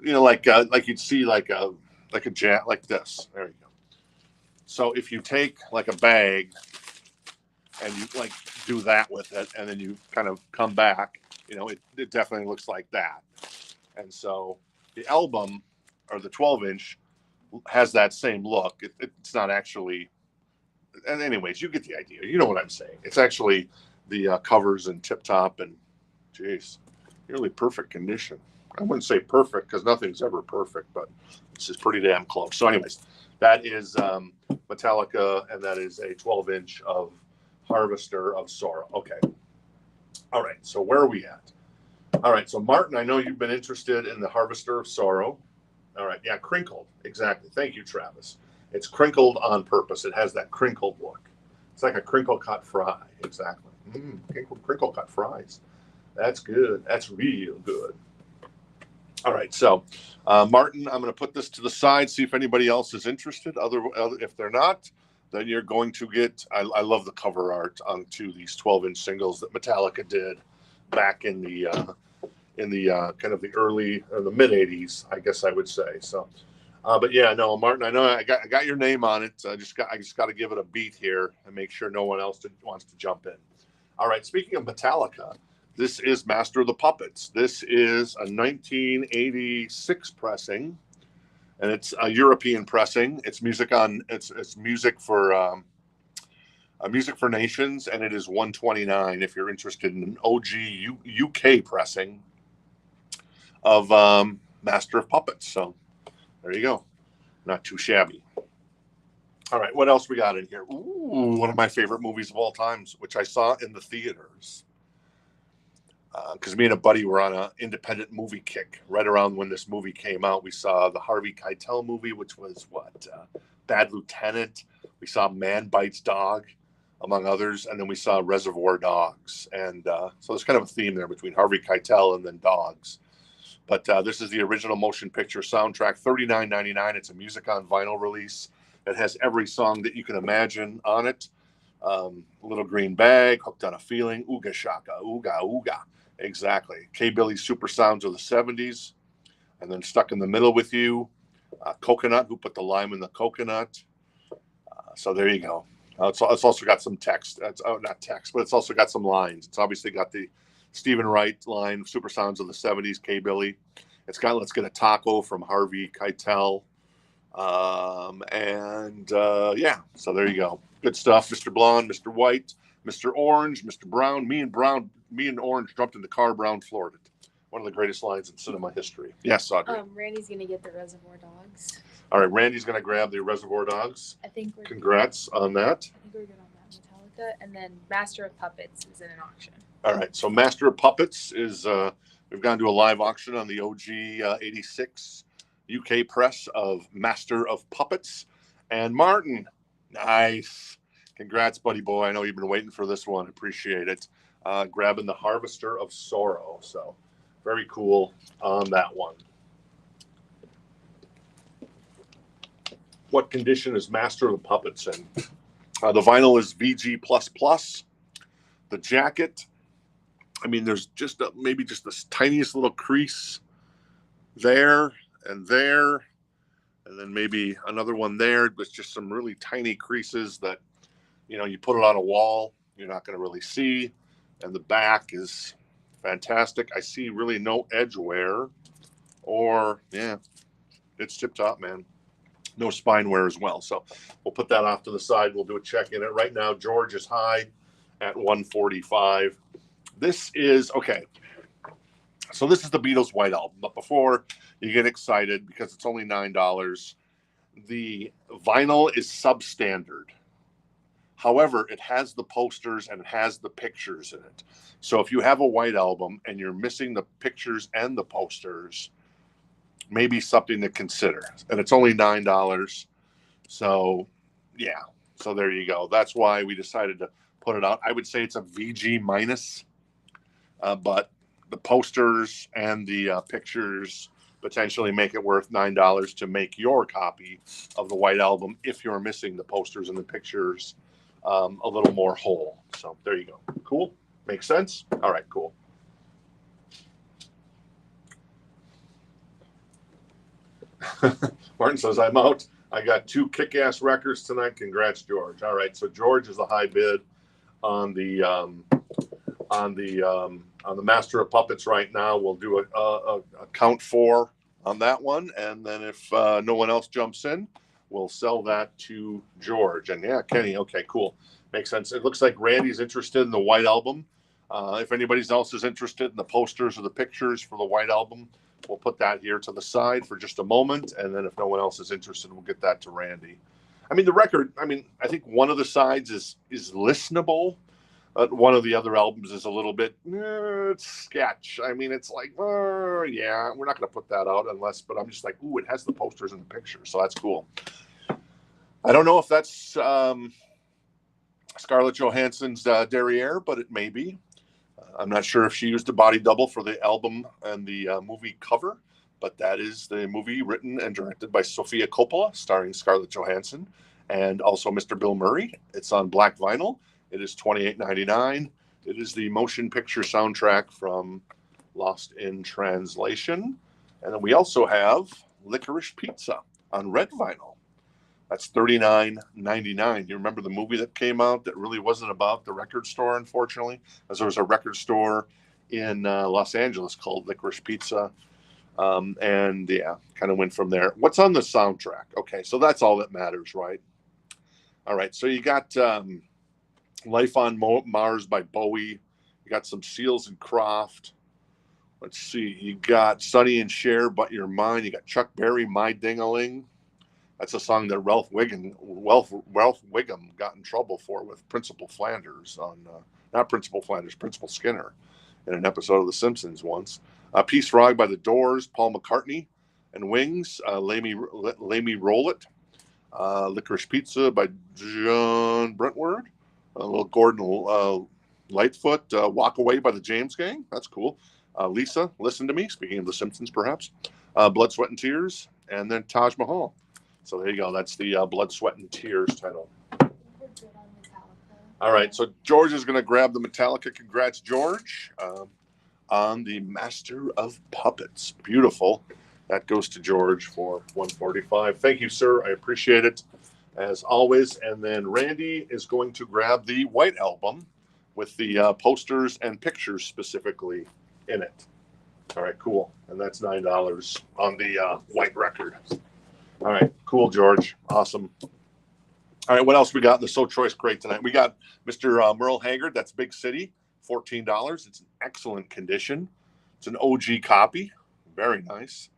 like you'd see like a jacket like this. There you go. So if you take like a bag and you like do that with it, and then you kind of come back, it definitely looks like that. And so the album, or the 12-inch, has that same look. It's not actually, and anyways, you get the idea. You know what I'm saying. It's actually the covers and tip top, and geez, nearly perfect condition. I wouldn't say perfect because nothing's ever perfect, but this is pretty damn close. So anyways, that is Metallica, and that is a 12-inch of Harvester of Sorrow. Okay. All right. So where are we at? All right. So Martin, I know you've been interested in the Harvester of Sorrow. All right. Yeah. Crinkled. Exactly. Thank you, Travis. It's crinkled on purpose. It has that crinkled look. It's like a crinkle cut fry. Exactly. Crinkle cut fries. That's good. That's real good. All right. So, Martin, I'm going to put this to the side, see if anybody else is interested. If they're not, then you're going to get, I love the cover art onto these 12-inch singles that Metallica did back in the kind of the early or the mid 80s, I guess I would say. So, but yeah, no, Martin, I know I got your name on it. I just got to give it a beat here and make sure no one else wants to jump in. All right. Speaking of Metallica, this is Master of the Puppets. This is a 1986 pressing, and it's a European pressing. It's music for Music for Nations, and it is 129 if you're interested in an OG UK pressing of Master of Puppets. So there you go. Not too shabby. All right, what else we got in here? Ooh, one of my favorite movies of all times, which I saw in the theaters. Because me and a buddy were on an independent movie kick right around when this movie came out. We saw the Harvey Keitel movie, which was Bad Lieutenant. We saw Man Bites Dog, among others, and then we saw Reservoir Dogs. And so there's kind of a theme there between Harvey Keitel and then dogs. But this is the original motion picture soundtrack, $39.99. It's a music on vinyl release. It has every song that you can imagine on it. Little Green Bag, Hooked on a Feeling, Ooga Shaka, Ooga Ooga. Exactly. K. Billy's Super Sounds of the 70s. And then Stuck in the Middle with You. Coconut, Who Put the Lime in the Coconut. So there you go. It's also got some text. Not text, but it's also got some lines. It's obviously got the Stephen Wright line, Super Sounds of the 70s, K. Billy. It's got Let's Get a Taco from Harvey Keitel. Yeah, so there you go. Good stuff. Mr. Blonde, Mr. White, Mr. Orange, Mr. Brown. Me and Orange jumped in the car. Brown floored it. One of the greatest lines in cinema history. Yes, Audrey. Randy's gonna get the Reservoir Dogs. All right, Randy's gonna grab the Reservoir Dogs. I think we're Congrats on that. I think we're good on that. Metallica, and then Master of Puppets is in an auction. All right, so Master of Puppets is we've gone to a live auction on the OG 86 UK press of Master of Puppets. And Martin, nice. Congrats, buddy boy. I know you've been waiting for this one. Appreciate it. Grabbing the Harvester of Sorrow. So very cool on that one. What condition is Master of the Puppets in? The vinyl is VG++. The jacket, I mean, there's just maybe just this tiniest little crease there, and then maybe another one there with just some really tiny creases that, you put it on a wall, you're not going to really see. And the back is fantastic. I see really no edge wear, or it's tip top, man. No spine wear as well. So we'll put that off to the side. We'll do a check in it right now. George is high at 145. This is okay. So this is the Beatles White Album. But before you get excited, because it's only $9, the vinyl is substandard. However, it has the posters and it has the pictures in it. So if you have a White Album and you're missing the pictures and the posters, maybe something to consider. And it's only $9. So, yeah. So there you go. That's why we decided to put it out. I would say it's a VG minus. but the posters and the pictures potentially make it worth $9 to make your copy of the White Album if you're missing the posters and the pictures a little more whole. So there you go. Cool. Makes sense? All right, cool. Martin says, I'm out. I got 2 kick-ass records tonight. Congrats, George. All right, so George is the high bid on the Master of Puppets right now. We'll do a count 4 on that one, and then if no one else jumps in, we'll sell that to George. And yeah, Kenny, okay, cool. Makes sense. It looks like Randy's interested in the White Album. If anybody else is interested in the posters or the pictures for the White Album, we'll put that here to the side for just a moment. And then if no one else is interested, we'll get that to Randy. I mean, the record, I think one of the sides is listenable. One of the other albums is a little bit it's sketch. I mean, it's like, yeah, we're not going to put that out unless, but I'm just like, ooh, it has the posters and the pictures. So that's cool. I don't know if that's Scarlett Johansson's derriere, but it may be. I'm not sure if she used a body double for the album and the movie cover, but that is the movie written and directed by Sofia Coppola, starring Scarlett Johansson and also Mr. Bill Murray. It's on black vinyl. It is $28.99. It is the motion picture soundtrack from Lost in Translation. And then we also have Licorice Pizza on red vinyl. That's $39.99. You remember the movie that came out that really wasn't about the record store, unfortunately, as there was a record store in Los Angeles called Licorice Pizza. And yeah, kind of went from there. What's on the soundtrack? Okay, so that's all that matters, right? All right, so you got Life on Mars by Bowie. You got some Seals and Croft. Let's see. You got Sonny and Cher, But You're Mine. You got Chuck Berry, My Ding-a-Ling. That's a song that Ralph Wiggum got in trouble for with Principal Flanders on, not Principal Flanders, Principal Skinner in an episode of The Simpsons once. Peace Frog by The Doors, Paul McCartney and Wings, Lay Me Roll It. Licorice Pizza by John Brentwood. Little Gordon Lightfoot, Walk Away by the James Gang. That's cool. Lisa, Listen to Me, speaking of The Simpsons perhaps. Blood, Sweat, and Tears. And then Taj Mahal. So there you go. That's the Blood, Sweat, and Tears title. We're good on Metallica. All right. So George is going to grab the Metallica. Congrats, George, on the Master of Puppets. Beautiful. That goes to George for $145. Thank you, sir. I appreciate it, as always. And then Randy is going to grab the White Album with the posters and pictures specifically in it. All right, cool. And that's $9 on the white record. All right, cool, George. Awesome. All right, what else we got in the So Choice crate tonight? We got Mr. Merle Haggard. That's Big City, $14. It's in excellent condition. It's an OG copy. Very nice.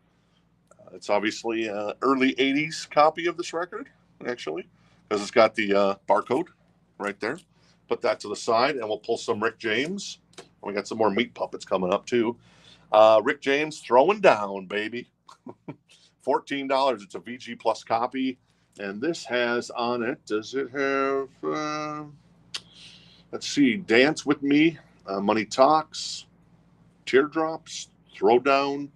It's obviously an early 80s copy of this record, actually, because it's got the barcode right there. Put that to the side, and we'll pull some Rick James. We got some more Meat Puppets coming up, too. Rick James, Throwing Down, baby. $14. It's a VG Plus copy. And this has on it, does it have, let's see, Dance With Me, Money Talks, Teardrops, Throwdown,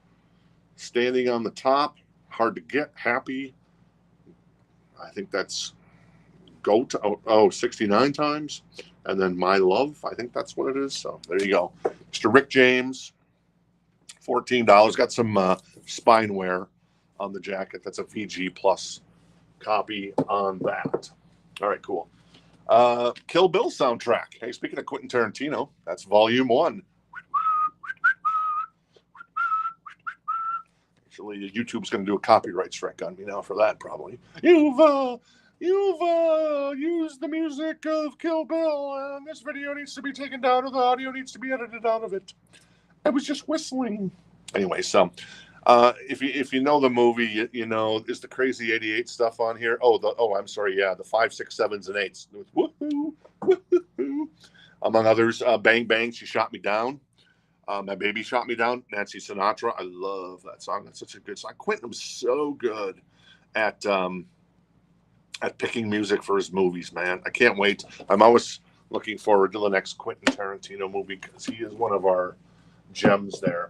Standing on the Top, Hard to Get, Happy. I think that's Go to 69 times. And then My Love, I think that's what it is. So there you go. Mr. Rick James, $14. Got some spine wear on the jacket. That's a VG Plus copy on that. All right, cool. Kill Bill soundtrack. Hey, speaking of Quentin Tarantino, that's volume 1. Actually, YouTube's going to do a copyright strike on me now for that, probably. You've used the music of Kill Bill, and this video needs to be taken down, or the audio needs to be edited out of it. I was just whistling. Anyway, so if you know the movie, you know, is the Crazy 88 stuff on here? I'm sorry, yeah, the 5, 6, 7s, and 8s. Woohoo, woohoo. Among others, Bang Bang, She Shot Me Down. My Baby Shot Me Down, Nancy Sinatra. I love that song. That's such a good song. Quentin was so good at picking music for his movies, man. I can't wait. I'm always looking forward to the next Quentin Tarantino movie because he is one of our gems there.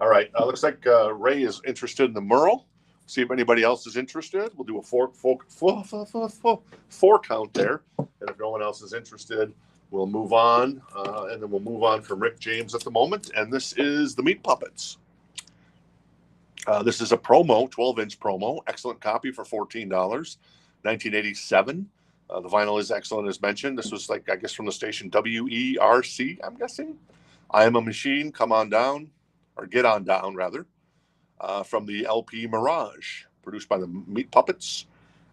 All right, looks like Ray is interested in the Merle. See if anybody else is interested. We'll do a four count there, and if no one else is interested, we'll move on, and then we'll move on from Rick James at the moment. And this is the Meat Puppets. This is a promo, 12-inch promo, excellent copy for $14, 1987. The vinyl is excellent, as mentioned. This was like, I guess, from the station WERC, I'm guessing. I Am a Machine, Come On Down, or Get On Down, rather, from the LP Mirage, produced by the Meat Puppets.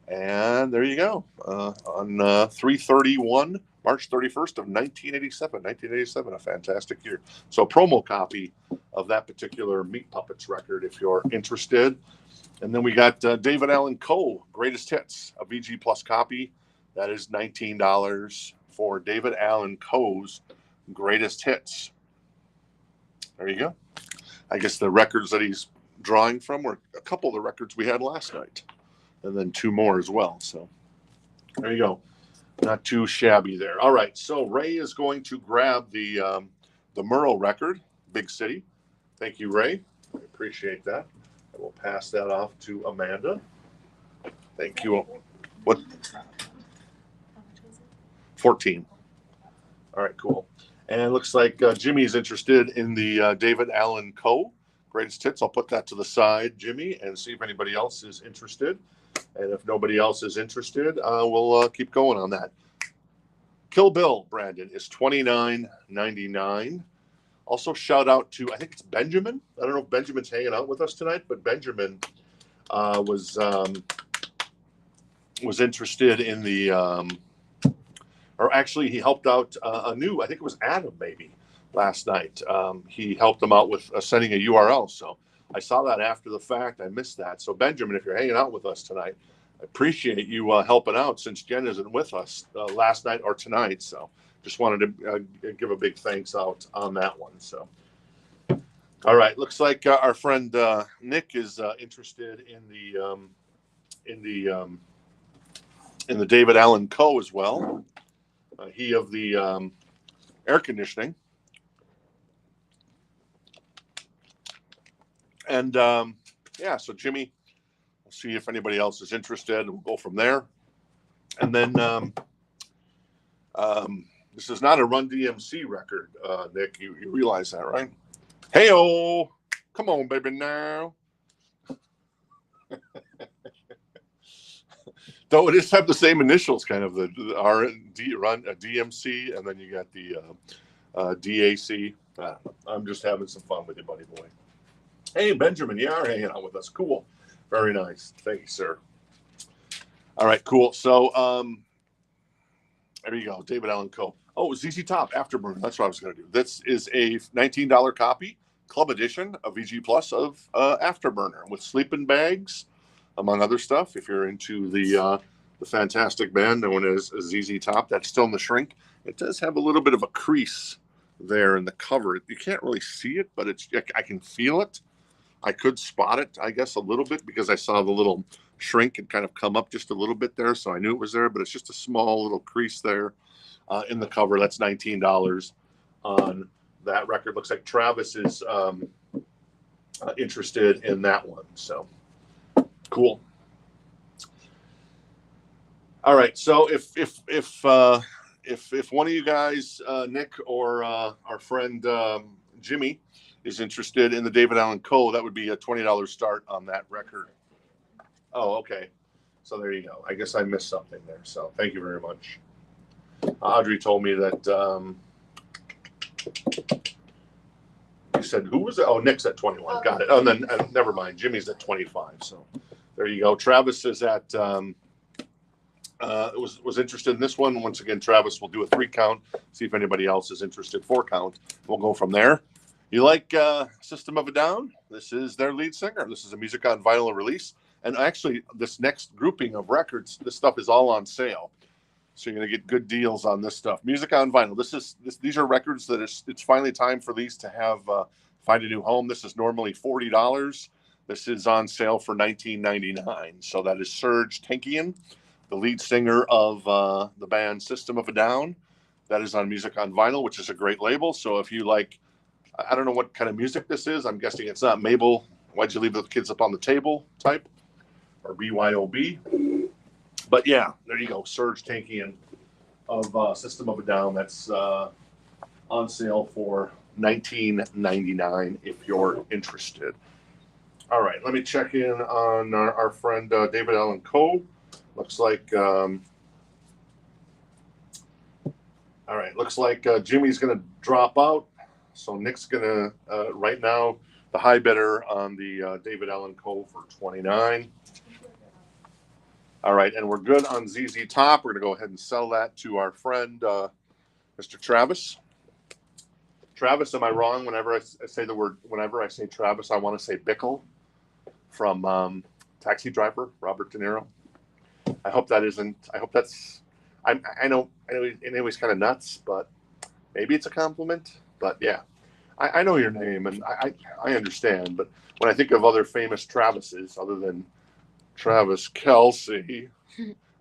And there you go, on 3/31, March 31st of 1987. 1987, a fantastic year. So promo copy of that particular Meat Puppets record if you're interested. And then we got David Allan Coe, Greatest Hits, a VG Plus copy. That is $19 for David Allan Coe's Greatest Hits. There you go. I guess the records that he's drawing from were a couple of the records we had last night, and then two more as well. So there you go. Not too shabby there. All right, so Ray is going to grab the Merle record, Big City. Thank you, Ray. I appreciate that. I will pass that off to Amanda. Thank you. What? How much was it? 14. All right, cool. And it looks like Jimmy's interested in the David Allan Coe Greatest Hits. I'll put that to the side, Jimmy, and see if anybody else is interested. And if nobody else is interested, we'll keep going on that. Kill Bill, Brandon, is $29.99. Also, shout out to, I think it's Benjamin. I don't know if Benjamin's hanging out with us tonight, but Benjamin was interested in the, or actually he helped out I think it was Adam maybe last night. He helped them out with sending a URL. So I saw that after the fact. I missed that. So Benjamin, if you're hanging out with us tonight, I appreciate you helping out since Jen isn't with us last night or tonight. So just wanted to give a big thanks out on that one. So, all right, looks like our friend Nick is interested in the David Allan Coe as well. He of the air conditioning. And yeah, so Jimmy, we'll see if anybody else is interested, and we'll go from there. And then this is not a Run DMC record, Nick. You realize that, right? Hey-oh, come on, baby, now. Though it is have the same initials, kind of the R&D Run DMC, and then you got the DAC. I'm just having some fun with you, buddy boy. Hey, Benjamin, you are hanging out with us. Cool. Very nice. Thank you, sir. All right, cool. So there you go. David Allan Coe. Oh, ZZ Top, Afterburner. That's what I was going to do. This is a $19 copy, Club Edition of VG Plus of Afterburner with sleeping bags, among other stuff. If you're into the fantastic band known as ZZ Top, that's still in the shrink. It does have a little bit of a crease there in the cover. You can't really see it, but I can feel it. I could spot it, I guess, a little bit because I saw the little shrink and kind of come up just a little bit there, so I knew it was there, but it's just a small little crease there in the cover. That's $19 on that record. Looks like Travis is interested in that one, so cool. All right, so if one of you guys, Nick or our friend Jimmy, is interested in the David Allan Coe, that would be a $20 start on that record. Oh, okay. So there you go. I guess I missed something there. So thank you very much. Audrey told me that you said, who was it? Oh, Nick's at 21. Got it. Oh, and then never mind. Jimmy's at 25. So there you go. Travis is at was interested in this one. Once again, Travis will do a 3 count. See if anybody else is interested. 4 count. We'll go from there. You like System of a Down? This is their lead singer. This is a Music on Vinyl release. And actually, this next grouping of records, this stuff is all on sale. So you're going to get good deals on this stuff. Music on Vinyl. These are records that it's finally time for these to have find a new home. This is normally $40. This is on sale for $19.99. So that is Serge Tankian, the lead singer of the band System of a Down. That is on Music on Vinyl, which is a great label. So if you like, I don't know what kind of music this is. I'm guessing it's not Mabel, Why'd You Leave the Kids Up on the Table type, or BYOB. But yeah, there you go. Surge Tankian of System of a Down. That's on sale for $19.99 if you're interested. All right, let me check in on our friend David Allen Coe. Looks like, all right, looks like Jimmy's going to drop out. So Nick's going to, right now, the high bidder on the David Allen Coe for $29. All right, and we're good on ZZ Top. We're going to go ahead and sell that to our friend, Mr. Travis. Travis, am I wrong? Whenever I say the word, whenever I say Travis, I want to say Bickle from Taxi Driver, Robert De Niro. I hope that isn't. I hope that's. I know he's kind of nuts, but maybe it's a compliment. But yeah, I know your name and I understand. But when I think of other famous Travises, other than Travis Kelce,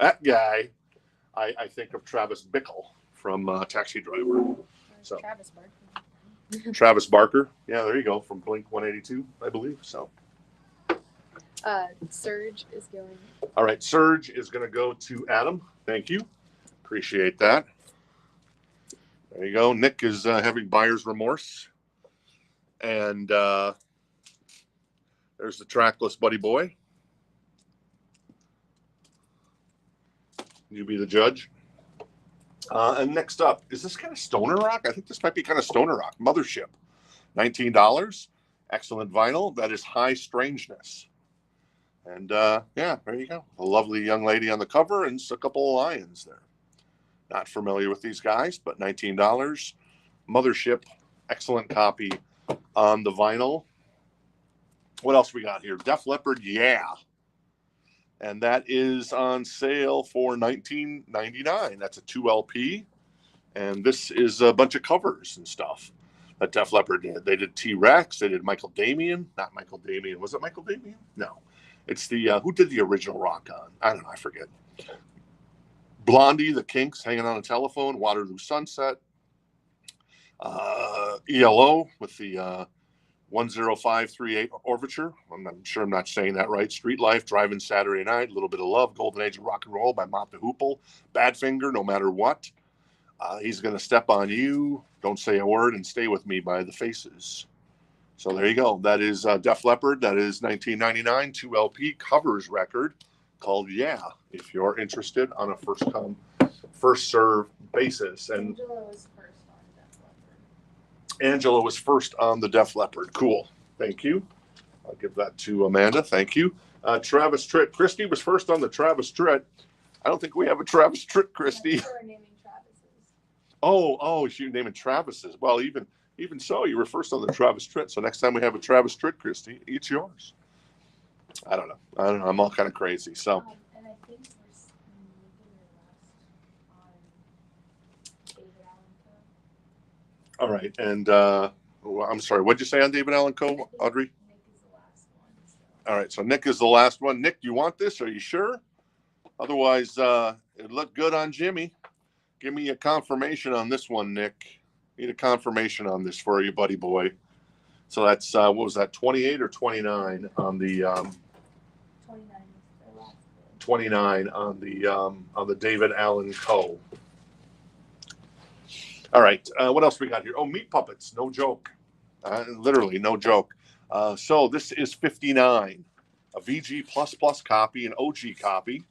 that guy, I think of Travis Bickle from Taxi Driver. So Travis Barker. Travis Barker, yeah, there you go, from Blink 182, I believe. So. Surge is going. All right, Surge is going to go to Adam. Thank you. Appreciate that. There you go. Nick is having buyer's remorse. And there's the trackless Buddy Boy. You be the judge. And next up, is this kind of stoner rock? I think this might be kind of stoner rock. Mothership. $19. Excellent vinyl. That is High Strangeness. And yeah, there you go. A lovely young lady on the cover and a couple of lions there. Not familiar with these guys, but $19. Mothership, excellent copy on the vinyl. What else we got here? Def Leppard, yeah. And that is on sale for $19.99. That's a 2 LP. And this is a bunch of covers and stuff that Def Leppard did. They did T-Rex. They did Michael Damian. Not Michael Damian. Was it Michael Damian? No. It's the, who did the original Rock On? I don't know. I forget. Blondie, the Kinks, Hanging on a Telephone, Waterloo Sunset. ELO with the 10538 Overture. I'm sure I'm not saying that right. Street Life, Driving Saturday Night, A Little Bit of Love, Golden Age of Rock and Roll by Mott the Hoople, Badfinger, No Matter What. He's Gonna Step on You, Don't Say a Word, and Stay With Me by The Faces. So there you go. That is Def Leppard. That is $19.99, 2 LP covers record called Yeah, if you're interested on a first come, first serve basis. And Angela was first on the Def Leppard. Cool. Thank you. I'll give that to Amanda. Thank you. Travis Tritt. Christy was first on the Travis Tritt. I don't think we have a Travis Tritt, Christy. Oh, you're naming Travises. Well, even so, you were first on the Travis Tritt. So next time we have a Travis Tritt, Christy, it's yours. I don't know. I'm all kind of crazy. So. And I think we're David Allen Coe. All right. And I'm sorry. What'd you say on David Allen Coe, Audrey? Nick is the last one. So. All right. So Nick is the last one. Nick, do you want this? Are you sure? Otherwise, it looked good on Jimmy. Give me a confirmation on this one, Nick. Need a confirmation on this for you, buddy boy. So that's what was that? 28 or 29 on the 29 on the David Allen Coe. All right. What else we got here? Oh, Meat Puppets. No joke. Literally no joke. So this is 59. A VG++ copy, an OG copy.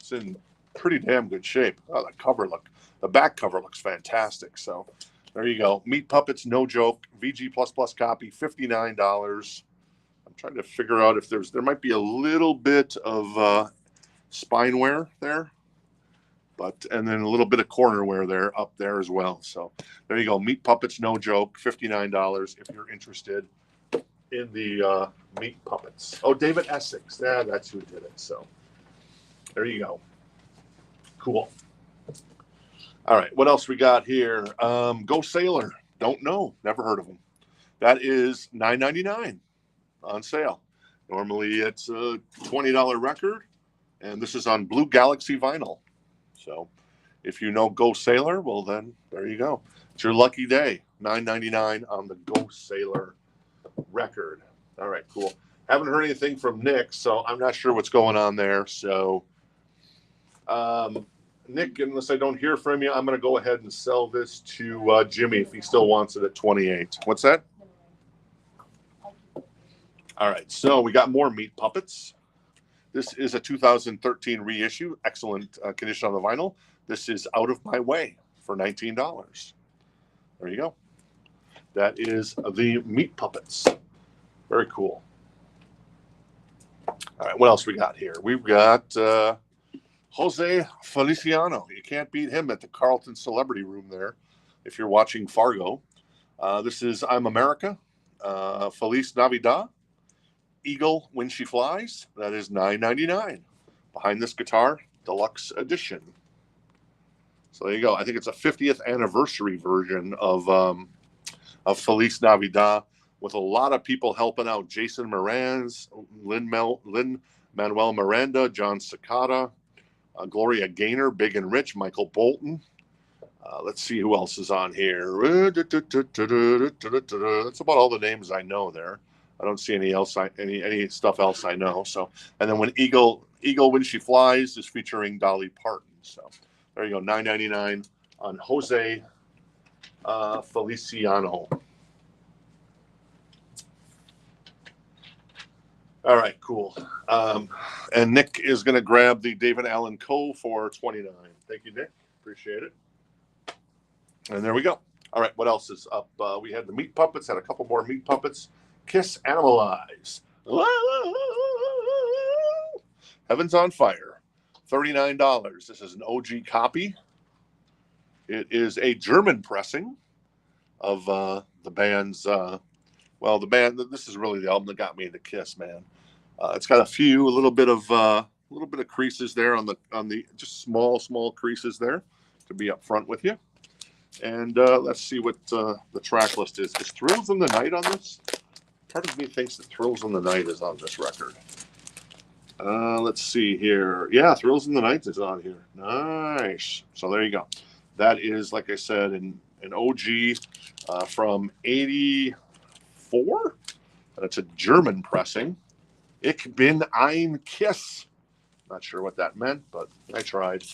It's in pretty damn good shape. Oh, the back cover looks fantastic. So there you go. Meat Puppets, no joke. VG++ copy, $59. I'm trying to figure out if there might be a little bit of spine wear there, and then a little bit of corner wear there up there as well. So there you go. Meat Puppets, no joke, $59 if you're interested in the Meat Puppets. Oh, David Essex. Yeah, that's who did it. So there you go. Cool. All right, what else we got here? Go Sailor. Don't know. Never heard of them. That is $9.99 on sale. Normally it's a $20 record, and this is on Blue Galaxy vinyl. So If you know Go Sailor, well then there you go. It's your lucky day. $9.99 on the Go Sailor record. All right, cool. Haven't heard anything from Nick, so I'm not sure what's going on there. So, Nick, unless I don't hear from you, I'm going to go ahead and sell this to Jimmy if he still wants it at 28. What's that? All right, so we got more Meat Puppets. This is a 2013 reissue. Excellent condition on the vinyl. This is Out of My Way for $19. There you go. That is the Meat Puppets. Very cool. All right, what else we got here? We've got Jose Feliciano. You can't beat him at the Carlton Celebrity Room there if you're watching Fargo. This is I'm America. Feliz Navidad. Eagle When She Flies. That is $9.99. Behind this guitar, deluxe edition. So there you go. I think it's a 50th anniversary version of Feliz Navidad, with a lot of people helping out. Jason Mraz, Lin-Manuel Miranda, John Cicada, Gloria Gaynor, Big and Rich, Michael Bolton. Let's see who else is on here. That's about all the names I know there. I don't see any stuff else I know. So, and then when Eagle When She Flies is featuring Dolly Parton. So there you go, $9.99 on Jose Feliciano. All right, cool. And Nick is going to grab the David Allen Coe for $29. Thank you, Nick. Appreciate it. And there we go. All right, what else is up? We had the Meat Puppets, had a couple more Meat Puppets. Kiss Animalize. Heaven's on Fire. $39. This is an OG copy. It is a German pressing of the band's the band. This is really the album that got me into Kiss, man. It's got a little bit of creases there on the just small creases there to be up front with you. And let's see what the track list is. Is Thrills in the Night on this? Part of me thinks that Thrills in the Night is on this record. Let's see here. Yeah, Thrills in the Night is on here. Nice. So there you go. That is, like I said, an OG from 84. And it's a German pressing. Ich bin ein Kiss. Not sure what that meant, but I tried.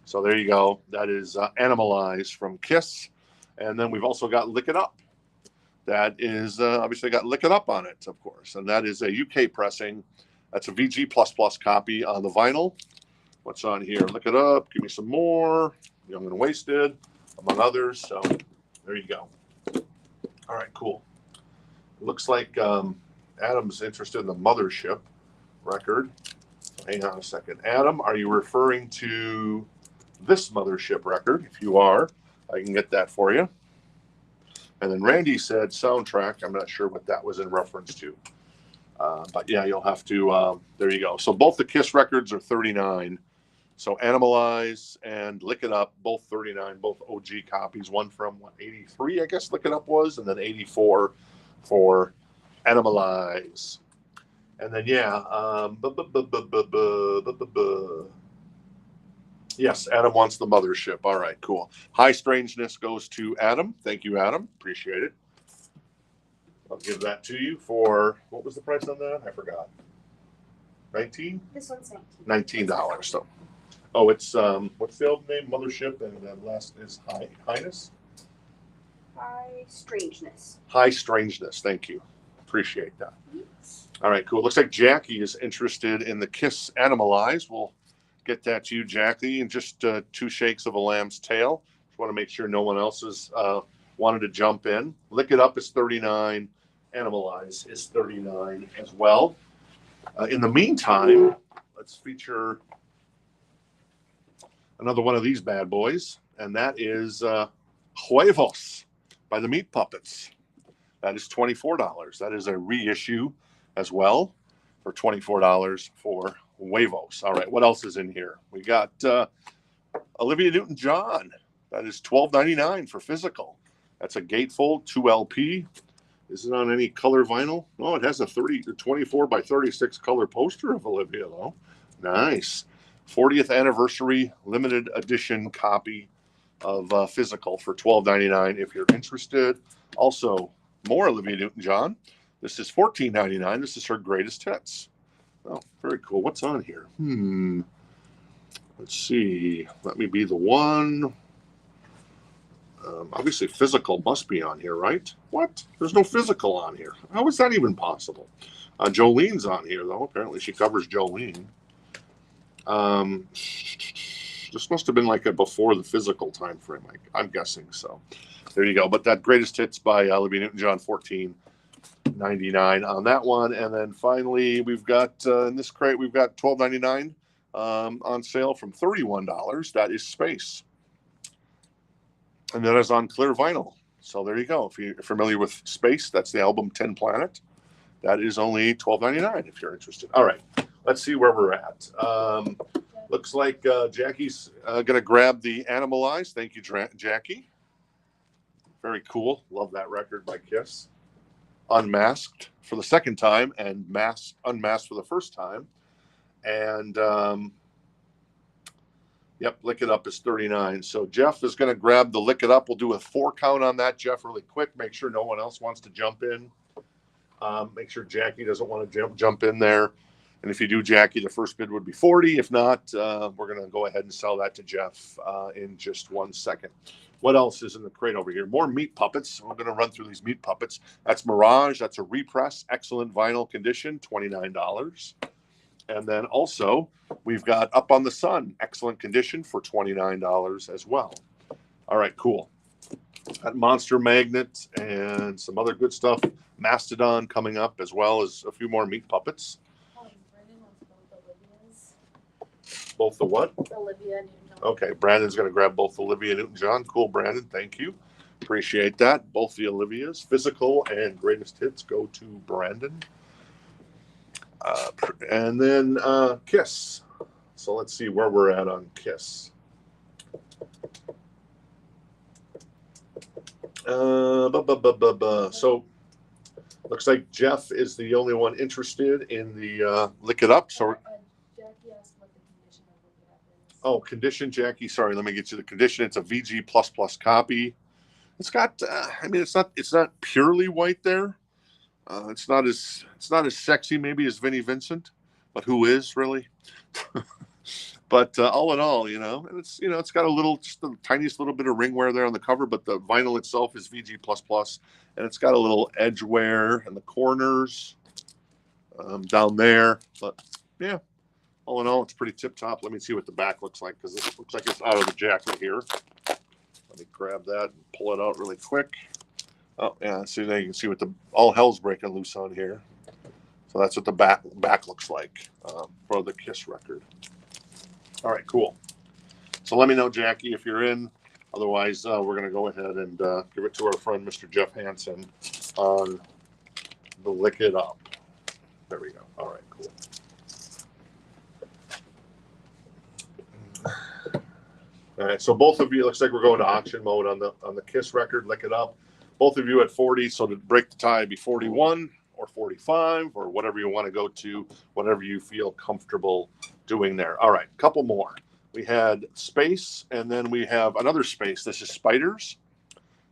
So there you go. That is Animalize from Kiss. And then we've also got Lick It Up. That is obviously got Lick It Up on it, of course. And that is a UK pressing. That's a VG++ copy on the vinyl. What's on here? Lick It Up. Give Me Some More. Young and Wasted, among others. So there you go. All right, cool. Looks like Adam's interested in the Mothership record. Hang on a second. Adam, are you referring to this Mothership record? If you are, I can get that for you. And then Randy said soundtrack. I'm not sure what that was in reference to. But yeah, you'll have to, there you go. So both the Kiss records are $39. So Animalize and Lick It Up, both $39, both OG copies. One from, 83, I guess Lick It Up was, and then 84 for Animalize. And then, yeah, yes, Adam wants the Mothership. All right, cool. High Strangeness goes to Adam. Thank you, Adam. Appreciate it. I'll give that to you for, what was the price on that? I forgot. 19? This one's 19. $19. So, oh, it's, what's the old name? Mothership, and the last is Highness? High Strangeness. High Strangeness. Thank you. Appreciate that. All right, cool. Looks like Jackie is interested in the Kiss Animalize. We'll get that to you, Jackie, in just 2 shakes of a lamb's tail. Just want to make sure no one else has wanted to jump in. Lick It Up is $39. Animalize is $39 as well. In the meantime, let's feature another one of these bad boys, and that is Huevos by the Meat Puppets. That is $24. That is a reissue as well for $24 for Huevos. All right, what else is in here? We got Olivia Newton-John. That is $12.99 for Physical. That's a gatefold 2LP. Is it on any color vinyl? Oh, it has a 24 by 36 color poster of Olivia, though. Nice. 40th anniversary limited edition copy of Physical for $12.99 if you're interested. Also, more Olivia Newton-John. This is $14.99. This is her greatest hits. Oh, very cool. What's on here? Let's see. Let Me Be the One. Obviously, Physical must be on here, right? What? There's no Physical on here. How is that even possible? Jolene's on here, though. Apparently, she covers Jolene. This must have been like a before the Physical time frame. I'm guessing so. There you go. But that greatest hits by Olivia Newton-John, $14.99 on that one. And then finally, we've got in this crate, we've got $12.99 on sale from $31. That is Space. And that is on clear vinyl. So there you go. If you're familiar with Space, that's the album 10 Planet. That is only $12.99 if you're interested. All right. Let's see where we're at. Looks like Jackie's going to grab the Animalize. Thank you, Jackie. Very cool. Love that record by Kiss. Unmasked for the second time and Unmasked for the first time. And, yep, Lick It Up is $39. So Jeff is going to grab the Lick It Up. We'll do a 4 count on that, Jeff, really quick. Make sure no one else wants to jump in. Make sure Jackie doesn't want to jump in there. And if you do, Jackie, the first bid would be $40. If not, we're going to go ahead and sell that to Jeff in just 1 second. What else is in the crate over here? More Meat Puppets. We're going to run through these Meat Puppets. That's Mirage. That's a repress. Excellent vinyl condition, $29. And then also, we've got Up on the Sun. Excellent condition for $29 as well. All right, cool. Got Monster Magnet and some other good stuff. Mastodon coming up, as well as a few more Meat Puppets. Brandon wants both Olivia's. Both the what? Olivia Newton-John. Okay, Brandon's going to grab both Olivia Newton-John. Cool, Brandon. Thank you. Appreciate that. Both the Olivias. Physical and greatest hits go to Brandon. And then Kiss. So let's see where we're at on Kiss. So looks like Jeff is the only one interested in the Lick It Up. So Jackie asked what the condition of Lick It Up is. oh, condition, Jackie. Sorry, let me get you the condition. It's a VG++ copy. It's got. I mean, it's not purely white there. It's not as sexy maybe as Vinnie Vincent, but who is really? But all in all, and it's got just the tiniest little bit of ring wear there on the cover, but the vinyl itself is VG++, and it's got a little edge wear in the corners down there. But yeah, all in all, it's pretty tip top. Let me see what the back looks like, because it looks like it's out of the jacket here. Let me grab that and pull it out really quick. Oh yeah, see, now you can see what all hell's breaking loose on here. So that's what the back looks like for the Kiss record. All right, cool. So let me know, Jackie, if you're in. Otherwise, we're going to go ahead and give it to our friend, Mr. Jeff Hansen, on the Lick It Up. There we go. All right, cool. All right, so both of you, looks like we're going to auction mode on the Kiss record, Lick It Up. Both of you at 40, so to break the tie, it'd be 41 or 45 or whatever you want to go to, whatever you feel comfortable doing there. All right, couple more. We had Space, and then we have another Space. This is Spiders.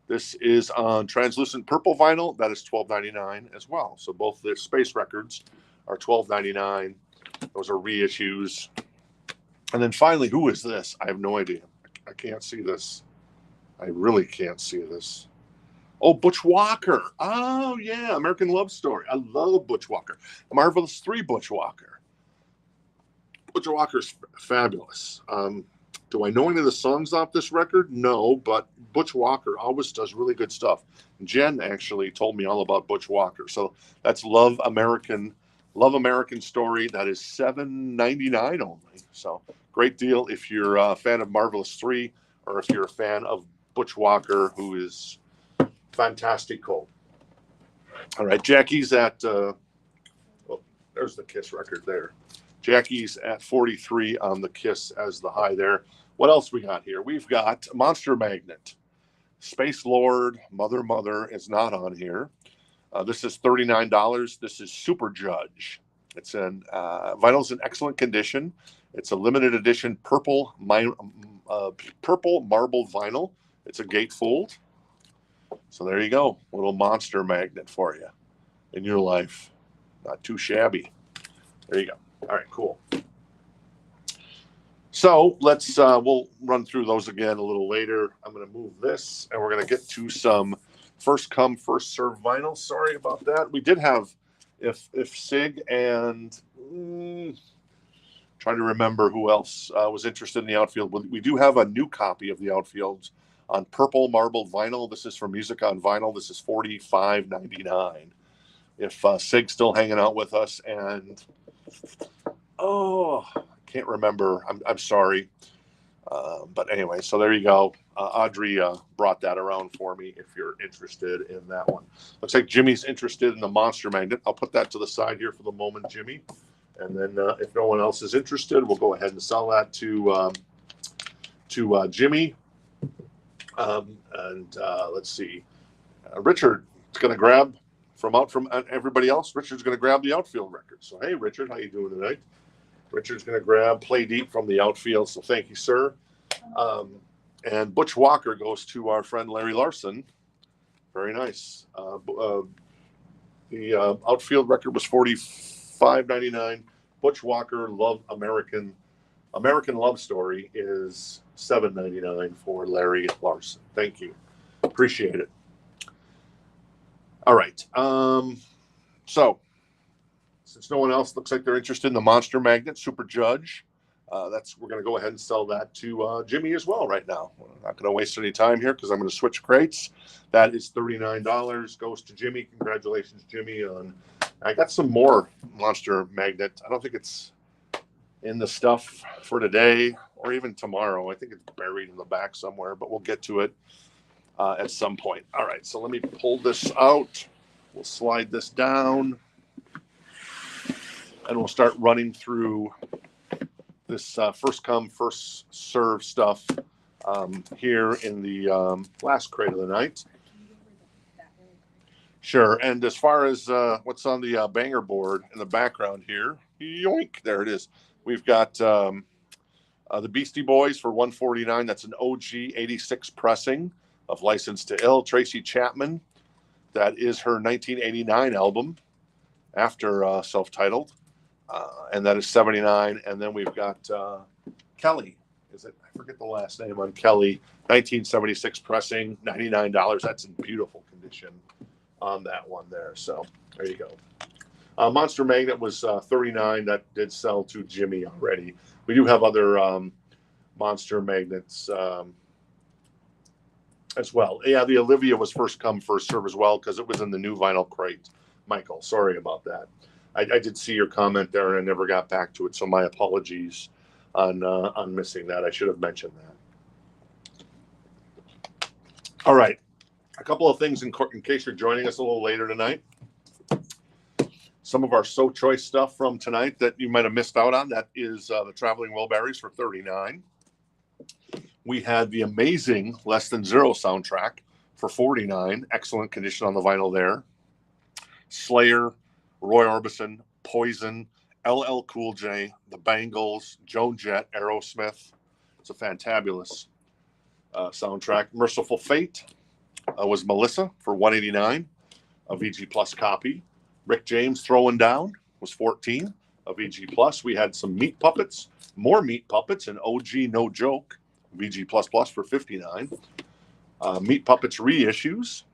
This is on translucent purple vinyl. That is $12.99 as well. So both the Space records are $12.99. Those are reissues. And then finally, who is this? I have no idea. I can't see this. I really can't see this. Oh, Butch Walker. Oh, yeah, American Love Story. I love Butch Walker. Marvelous 3 Butch Walker. Butch Walker's fabulous. Do I know any of the songs off this record? No, but Butch Walker always does really good stuff. Jen actually told me all about Butch Walker. So that's Love American Story. That is $7.99 only. So great deal if you're a fan of Marvelous 3 or if you're a fan of Butch Walker, who is fantastical. All right, Jackie's at there's the Kiss record there. Jackie's at 43 on the Kiss as the high there. What else we got here? We've got Monster Magnet. Space Lord, Mother is not on here. This is $39. This is Super Judge. It's in vinyl's in excellent condition. It's a limited edition purple marble vinyl. It's a gatefold. So there you go. A little monster magnet for you in your life. Not too shabby. There you go. All right, cool. So let's we'll run through those again a little later. I'm going to move this, and we're going to get to some first come first serve vinyl. Sorry about that. We did have if Sig and trying to remember who else was interested in the Outfield. We do have a new copy of the Outfield on purple marbled vinyl. This is from Music on Vinyl. This is $45.99. If Sig's still hanging out with us, and can't remember. I'm sorry. But anyway, so there you go. Audrey brought that around for me if you're interested in that one. Looks like Jimmy's interested in the Monster Magnet. I'll put that to the side here for the moment, Jimmy. And then if no one else is interested, we'll go ahead and sell that to Jimmy. Let's see. Richard is going to grab from everybody else. Richard's going to grab the Outfield record. So, hey, Richard, how you doing tonight? Richard's going to grab Play Deep from the Outfield. So thank you, sir. And Butch Walker goes to our friend Larry Larson. Very nice. The Outfield record was $45.99. Butch Walker American Love Story is $7.99 for Larry Larson. Thank you. Appreciate it. All right. So since no one else looks like they're interested in the Monster Magnet Super Judge, we're going to go ahead and sell that to Jimmy as well right now. We're not going to waste any time here because I'm going to switch crates. That is $39. Goes to Jimmy. Congratulations, Jimmy. I got some more Monster Magnet. I don't think it's in the stuff for today or even tomorrow. I think it's buried in the back somewhere, but we'll get to it at some point. All right, so let me pull this out. We'll slide this down, and we'll start running through this first come, first serve stuff here in the last crate of the night. Sure. And as far as what's on the banger board in the background here, yoink, there it is. We've got the Beastie Boys for $149. That's an OG 86 pressing of License to Ill. Tracy Chapman. That is her 1989 album after self-titled. And that is $79. And then we've got Kelly. I forget the last name on Kelly. 1976 pressing, $99. That's in beautiful condition on that one there. So there you go. Monster Magnet was $39. That did sell to Jimmy already. We do have other Monster Magnets as well. Yeah, the Olivia was first come, first serve as well because it was in the new vinyl crate. Michael, sorry about that. I did see your comment there, and I never got back to it, so my apologies on missing that. I should have mentioned that. All right. A couple of things in case you're joining us a little later tonight. Some of our So Choice stuff from tonight that you might have missed out on, that is the Traveling Wilburys for $39. We had the amazing Less Than Zero soundtrack for $49. Excellent condition on the vinyl there. Slayer, Roy Orbison, Poison, LL Cool J, The Bangles, Joan Jett, Aerosmith. It's a fantabulous soundtrack. Mercyful Fate was Melissa for $189, a VG Plus copy. Rick James, Throwing Down was $14, a VG Plus. We had some Meat Puppets, more Meat Puppets, and OG No Joke, VG Plus Plus for $59. Meat Puppets reissues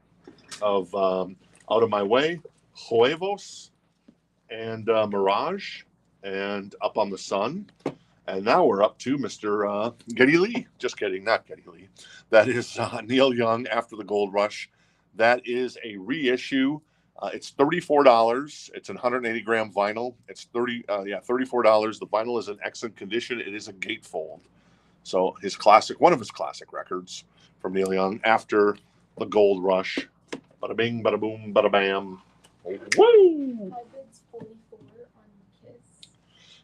of Out of My Way, Huevos, and Mirage, and Up on the Sun. And now we're up to Mr. Geddy Lee. Just kidding, not Geddy Lee. That is Neil Young, After the Gold Rush. That is a reissue. It's $34. It's an 180-gram vinyl. It's $34. The vinyl is in excellent condition. It is a gatefold. So one of his classic records from Neil Young, After the Gold Rush. Bada bing, bada boom, bada bam. Woo! My bid's 44 on Kiss.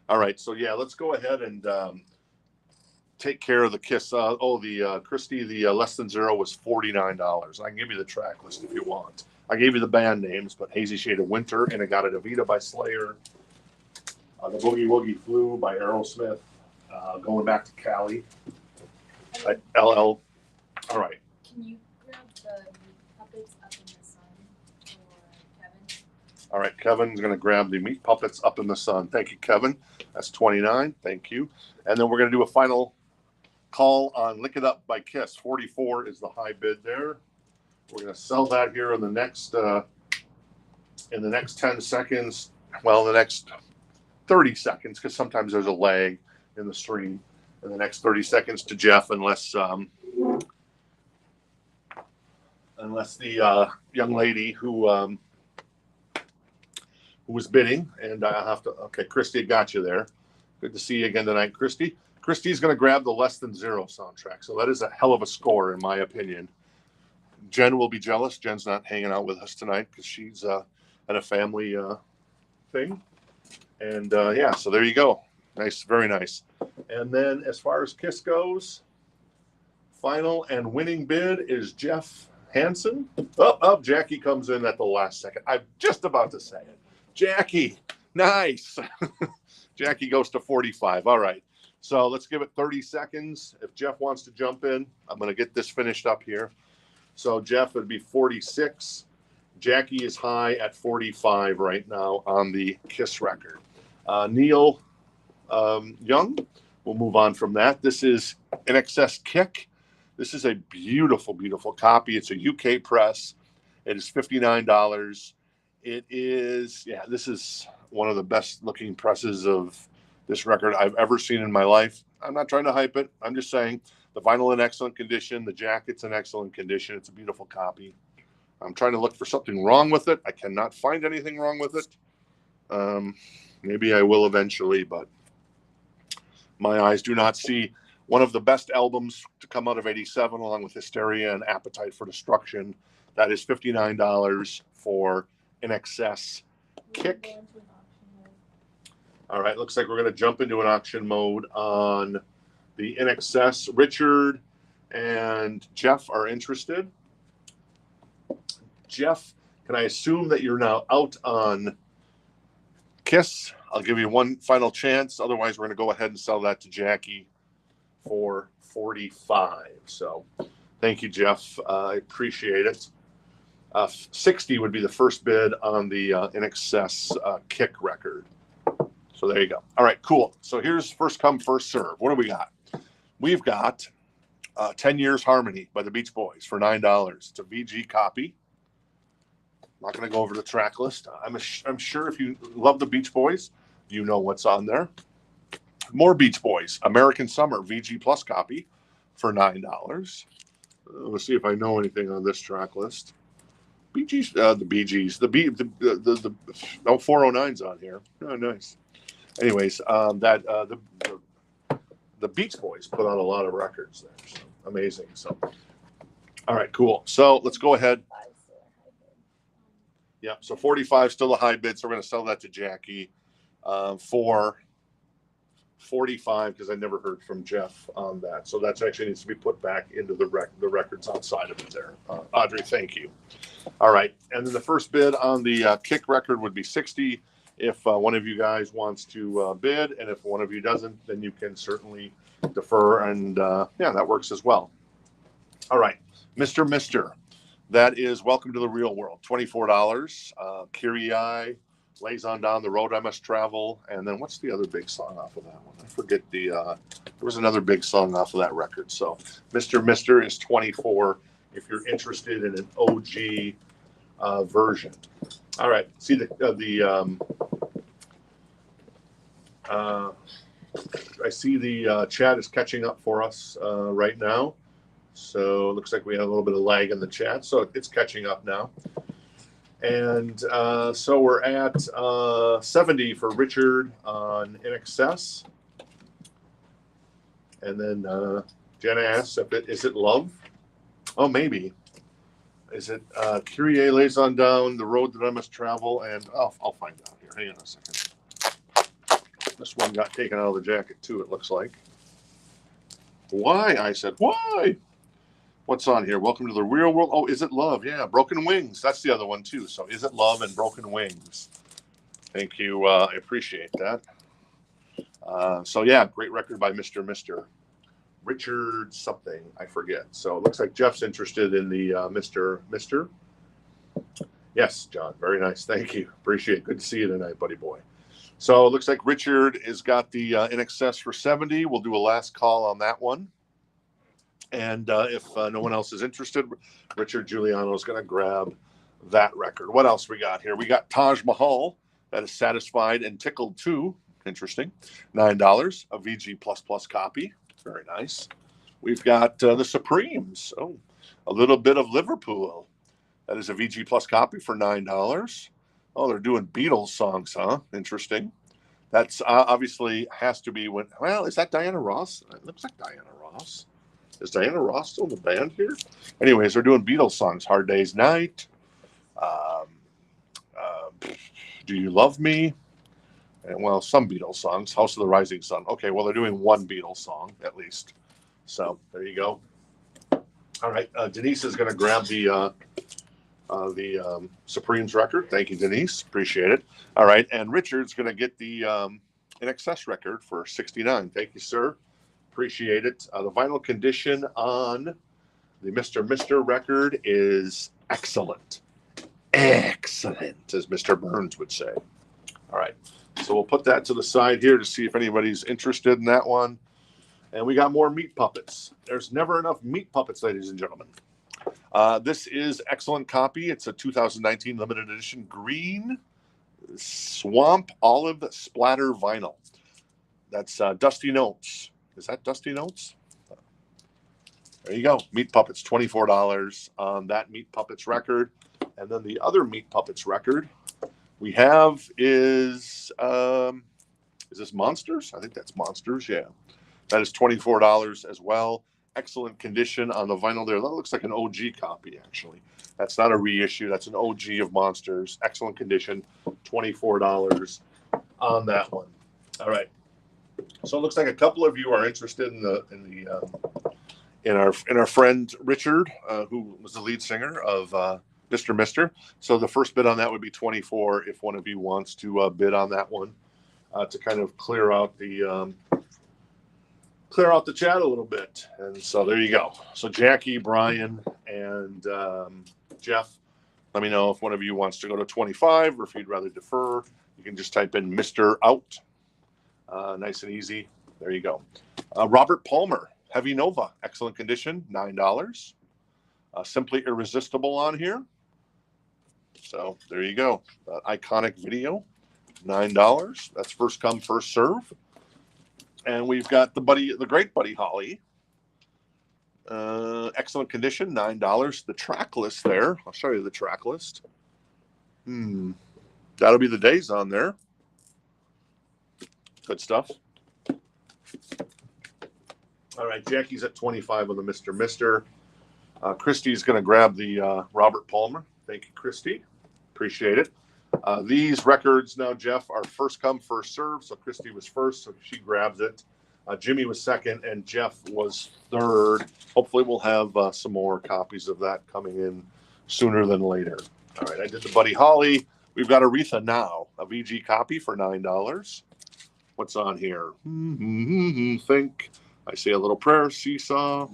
All right, so yeah, let's go ahead and take care of the Kiss. Christy, the Less Than Zero was $49. I can give you the track list if you want. I gave you the band names, but Hazy Shade of Winter, Inagata Davida by Slayer, The Boogie Woogie Flu by Aerosmith, Going back to Cali. And LL. All right. can you grab the puppets up in the sun for Kevin? All right. Kevin's going to grab the meat puppets up in the sun. Thank you, Kevin. That's 29. Thank you. And then we're going to do a final call on Lick It Up by Kiss. 44 is the high bid there. We're going to sell that here in the next 10 seconds. Well, the next 30 seconds, because sometimes there's a lag in the stream. In the next 30 seconds to Jeff, unless the young lady who was bidding, and I have to. Okay, Christy, got you there. Good to see you again tonight, Christy. Christy's going to grab the Less Than Zero soundtrack, so that is a hell of a score in my opinion. Jen will be jealous. Jen's not hanging out with us tonight because she's at a family thing, and yeah, so there you go. Nice, very nice. And then as far as Kiss goes, final and winning bid is Jeff Hansen. Oh, Jackie comes in at the last second. I'm just about to say it. Jackie, nice. Jackie goes to 45. All right. So let's give it 30 seconds. If Jeff wants to jump in, I'm going to get this finished up here. So Jeff would be 46. Jackie is high at 45 right now on the Kiss record. Neil Young, we'll move on from that. This is In Excess Kick. This is a beautiful, beautiful copy. It's a UK press. It is $59. It is, yeah, this is one of the best looking presses of this record I've ever seen in my life. I'm not trying to hype it. I'm just saying the vinyl in excellent condition. The jacket's in excellent condition. It's a beautiful copy. I'm trying to look for something wrong with it. I cannot find anything wrong with it. Maybe I will eventually, but my eyes do not see one of the best albums to come out of '87, along with Hysteria and Appetite for Destruction. That is $59 for In Excess Kick. All right, looks like we're going to jump into an auction mode on the In Excess. Richard and Jeff are interested. Jeff, can I assume that you're now out on Kiss? I'll give you one final chance. Otherwise, we're going to go ahead and sell that to Jackie for 45. So thank you, Jeff. I appreciate it. 60 would be the first bid on the In Excess Kick record. So there you go. All right, cool. So here's first come, first serve. What do we got? We've got 10 Years Harmony by the Beach Boys for $9. It's a VG copy. I'm not going to go over the track list. I'm sure if you love the Beach Boys, you know what's on there. More Beach Boys, American Summer VG Plus copy for $9. Let's see if I know anything on this track list. Bee Gees, the Bee Gees, the 409's on here. Oh, nice. Anyways, the Beach Boys put on a lot of records there. So amazing. So, all right, cool. So let's go ahead. Yeah, so 45 still a high bid, so we're going to sell that to Jackie for 45 because I never heard from Jeff on that. So that's actually needs to be put back into the records outside of it there. Audrey, thank you. All right, and then the first bid on the Kick record would be 60 if one of you guys wants to bid, and if one of you doesn't, then you can certainly defer, and yeah, that works as well. All right, Mr. That is Welcome to the Real World, $24. Kyrie, Lays on Down the Road I Must Travel, and then what's the other big song off of that one? I forget the. There was another big song off of that record. So, Mr. is 24 if you're interested in an OG version. All right, see I see the chat is catching up for us right now. So it looks like we have a little bit of lag in the chat. So it's catching up now. And so we're at 70 for Richard on In Excess. And then Jenna asks, is it Love? Oh, maybe. Is it Kyrie Lays on Down the Road That I Must Travel? And I'll find out here. Hang on a second. This one got taken out of the jacket too, it looks like. Why? I said, why? What's on here? Welcome to the Real World. Oh, Is It Love? Yeah, Broken Wings. That's the other one too. So Is It Love and Broken Wings. Thank you. I appreciate that. So yeah, great record by Mr. Richard something, I forget. So it looks like Jeff's interested in the Mr. Yes, John, very nice. Thank you. Appreciate it. Good to see you tonight, buddy boy. So it looks like Richard has got the In Excess for 70. We'll do a last call on that one. And if no one else is interested, Richard Giuliano is going to grab that record. What else we got here? We got Taj Mahal, that is Satisfied and Tickled too. Interesting. $9, a VG++ copy. Very nice. We've got the Supremes. Oh, a little bit of Liverpool. That is a VG Plus copy for $9. Oh, they're doing Beatles songs, huh? Interesting. That's obviously has to be when. Well, is that Diana Ross? It looks like Diana Ross. Is Diana Ross still in the band here? Anyways, they're doing Beatles songs. Hard Day's Night. Do You Love Me? And well, some Beatles songs. House of the Rising Sun. Okay, well, they're doing one Beatles song at least. So there you go. All right, Denise is going to grab the Supremes record. Thank you, Denise. Appreciate it. All right, and Richard's going to get the In Excess record for $69. Thank you, sir. Appreciate it. The vinyl condition on the Mr. record is excellent. Excellent, as Mr. Burns would say. All right, so we'll put that to the side here to see if anybody's interested in that one. And we got more meat puppets. There's never enough meat puppets, ladies and gentlemen. This is excellent copy. It's a 2019 limited edition green swamp olive splatter vinyl. That's Dusty Notes. Is that Dusty Notes? There you go. Meat Puppets, $24 on that Meat Puppets record. And then the other Meat Puppets record we have is this Monsters? I think that's Monsters, yeah. That is $24 as well. Excellent condition on the vinyl there. That looks like an OG copy, actually. That's not a reissue. That's an OG of Monsters. Excellent condition. $24 on that one. All right. So it looks like a couple of you are interested in our friend Richard, who was the lead singer of Mr. So the first bid on that would be $24 if one of you wants to bid on that one to kind of clear out the chat a little bit. And so there you go. So Jackie, Brian, and Jeff, let me know if one of you wants to go to 25 or if you'd rather defer. You can just type in Mr. Out. Nice and easy. There you go. Robert Palmer, Heavy Nova, excellent condition, $9. Simply Irresistible on here. So there you go. Iconic video, $9. That's first come, first serve. And we've got the great Buddy Holly. Excellent condition, $9. The track list there. I'll show you the track list. That'll be the days on there. Good stuff. All right, Jackie's at 25 on the Mr. Christy's going to grab the Robert Palmer. Thank you, Christy. Appreciate it. These records now, Jeff, are first come, first serve. So Christy was first, so she grabs it. Jimmy was second, and Jeff was third. Hopefully we'll have some more copies of that coming in sooner than later. All right, I did the Buddy Holly. We've got Aretha Now, a VG copy for $9. What's on here? Think. I say a little prayer, Seesaw.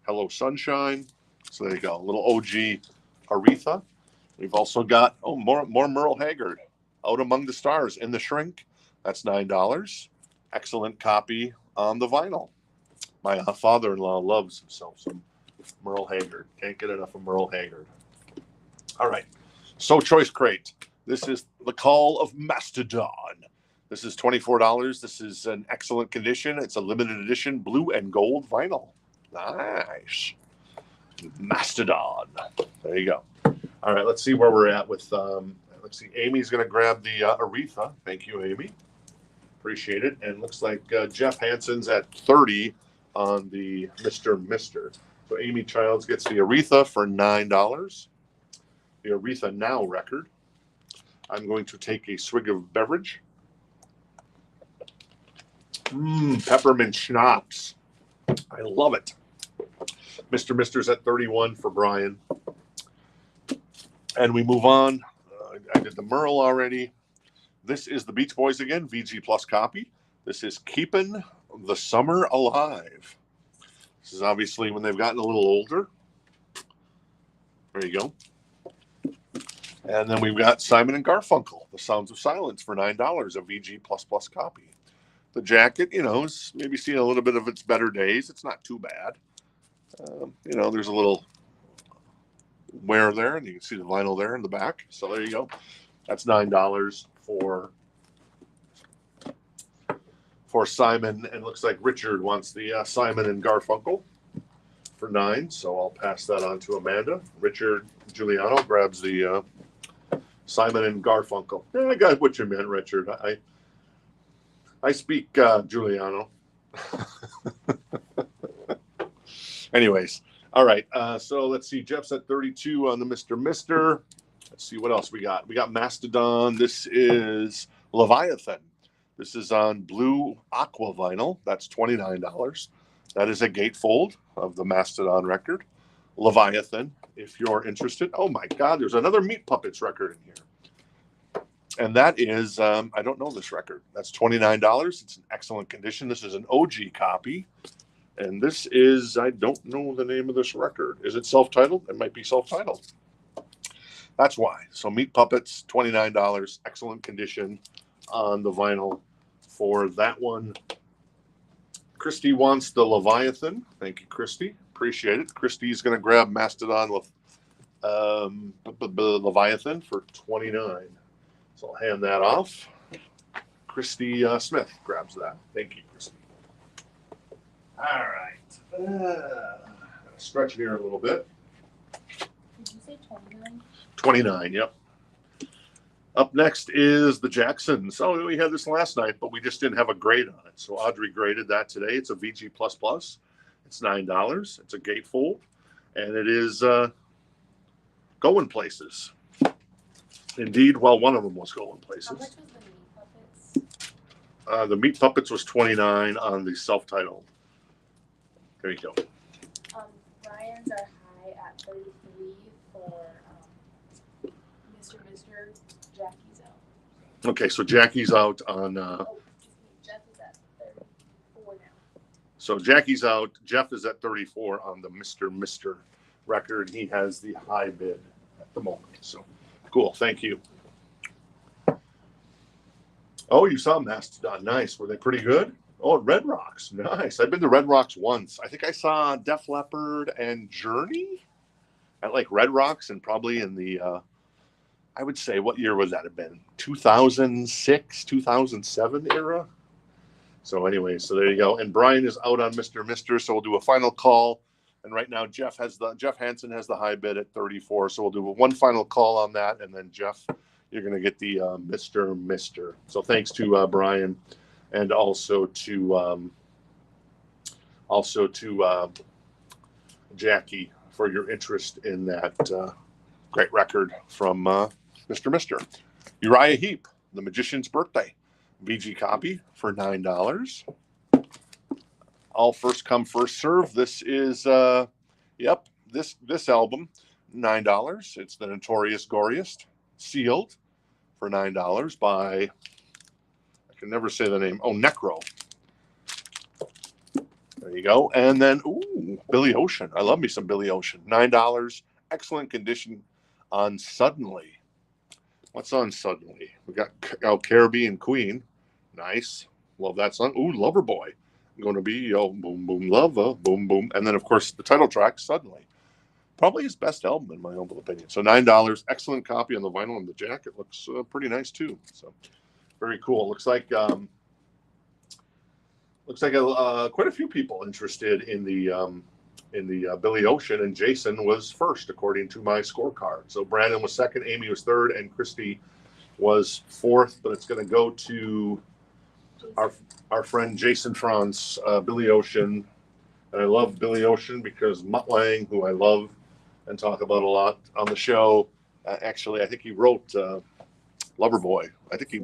Hello, Sunshine. So there you go, a little OG Aretha. We've also got, more Merle Haggard. Out Among the Stars in the Shrink. That's $9. Excellent copy on the vinyl. My father-in-law loves himself some Merle Haggard. Can't get enough of Merle Haggard. All right. So Choice Crate. This is The Call of Mastodon. This is $24. This is an excellent condition. It's a limited edition blue and gold vinyl. Nice. Mastodon. There you go. All right, let's see where we're at with, let's see, Amy's going to grab the Aretha. Thank you, Amy. Appreciate it. And looks like Jeff Hansen's at 30 on the Mr. So Amy Childs gets the Aretha for $9. The Aretha Now record. I'm going to take a swig of beverage. Peppermint schnapps. I love it. Mr.'s at 31 for Brian. And we move on. I did the Merle already. This is the Beach Boys again, VG Plus copy. This is Keeping the Summer Alive. This is obviously when they've gotten a little older. There you go. And then we've got Simon and Garfunkel, The Sounds of Silence for $9, a VG Plus copy. The jacket, you know, is maybe seeing a little bit of its better days. It's not too bad. You know, there's a little wear there, and you can see the vinyl there in the back. So there you go. That's $9 for Simon, and looks like Richard wants the Simon and Garfunkel for $9. So I'll pass that on to Amanda. Richard Giuliano grabs the Simon and Garfunkel. Yeah, I got what you meant, Richard. I speak Giuliano. Anyways, all right. So let's see. Jeff's at 32 on the Mr. Mister. Let's see what else we got. We got Mastodon. This is Leviathan. This is on blue aqua vinyl. That's $29. That is a gatefold of the Mastodon record. Leviathan, if you're interested. Oh my God, there's another Meat Puppets record in here. And that is, I don't know this record. That's $29. It's in excellent condition. This is an OG copy. And this is, I don't know the name of this record. Is it self-titled? It might be self-titled. That's why. So Meat Puppets, $29, excellent condition on the vinyl for that one. Christy wants the Leviathan. Thank you, Christy. Appreciate it. Christy's going to grab Mastodon with Leviathan for $29. So I'll hand that off. Christy Smith grabs that. Thank you, Christy. All right. Stretch it here a little bit. Did you say 29? 29, yep. Up next is the Jacksons. Oh, we had this last night, but we just didn't have a grade on it. So Audrey graded that today. It's a VG++. It's $9. It's a gatefold. And it is going places. Indeed, well, one of them was going places. How much was the Meat Puppets? The Meat Puppets was $29 on the self-titled. There you go. Ryan's are high at 33 for Mr. Mister. Jackie's out. Okay, so Jackie's out on. Jeff is at 34 now. So Jackie's out. Jeff is at 34 on the Mr. Mister record. He has the high bid at the moment. So cool. Thank you. Oh, you saw Mastodon. Nice. Were they pretty good? Oh, Red Rocks. Nice. I've been to Red Rocks once. I think I saw Def Leppard and Journey at like Red Rocks, and probably in the, I would say, what year would that have been? 2006, 2007 era? So anyway, so there you go. And Brian is out on Mr. Mister, so we'll do a final call. And right now, Jeff Hansen has the high bid at 34. So we'll do one final call on that. And then Jeff, you're going to get the Mr. Mister. So thanks to Brian. And also to Jackie for your interest in that great record from Mr. Mister. Uriah Heep, The Magician's Birthday, VG copy for $9. All first come, first serve. This is this album, $9. It's The Notorious Goriest, sealed for $9 by, I can never say the name. Oh, Necro. There you go. And then, Billy Ocean. I love me some Billy Ocean. $9. Excellent condition on Suddenly. What's on Suddenly? We got Caribbean Queen. Nice. Love that song. Loverboy. Going to be yo boom boom lover boom boom. And then, of course, the title track, Suddenly. Probably his best album, in my humble opinion. So $9. Excellent copy on the vinyl, and the jacket looks pretty nice, too. So very cool. Looks like quite a few people interested in the Billy Ocean, and Jason was first according to my scorecard. So Brandon was second, Amy was third, and Christy was fourth. But it's going to go to our friend Jason Franz, Billy Ocean. And I love Billy Ocean because Mutt Lang, who I love and talk about a lot on the show, actually I think he wrote Loverboy. I think he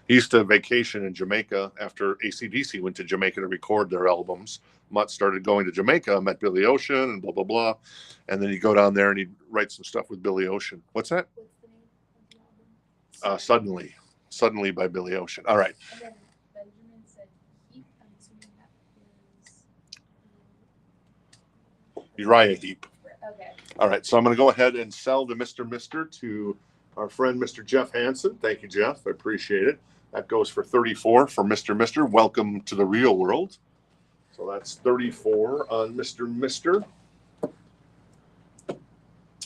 used to vacation in Jamaica after AC/DC went to Jamaica to record their albums. Mutt started going to Jamaica, met Billy Ocean, and blah, blah, blah. And then he'd go down there and he'd write some stuff with Billy Ocean. What's that? What's the name of the album? Suddenly. Suddenly by Billy Ocean. All right. And then Benjamin said Heap. I'm assuming that is Uriah Heep. Okay. All right. So I'm going to go ahead and sell the Mr. Mister to our friend Mr. Jeff Hansen. Thank you, Jeff. I appreciate it. That goes for 34 for Mr. Mister. Welcome to the real world. So that's 34 on Mr. Mister.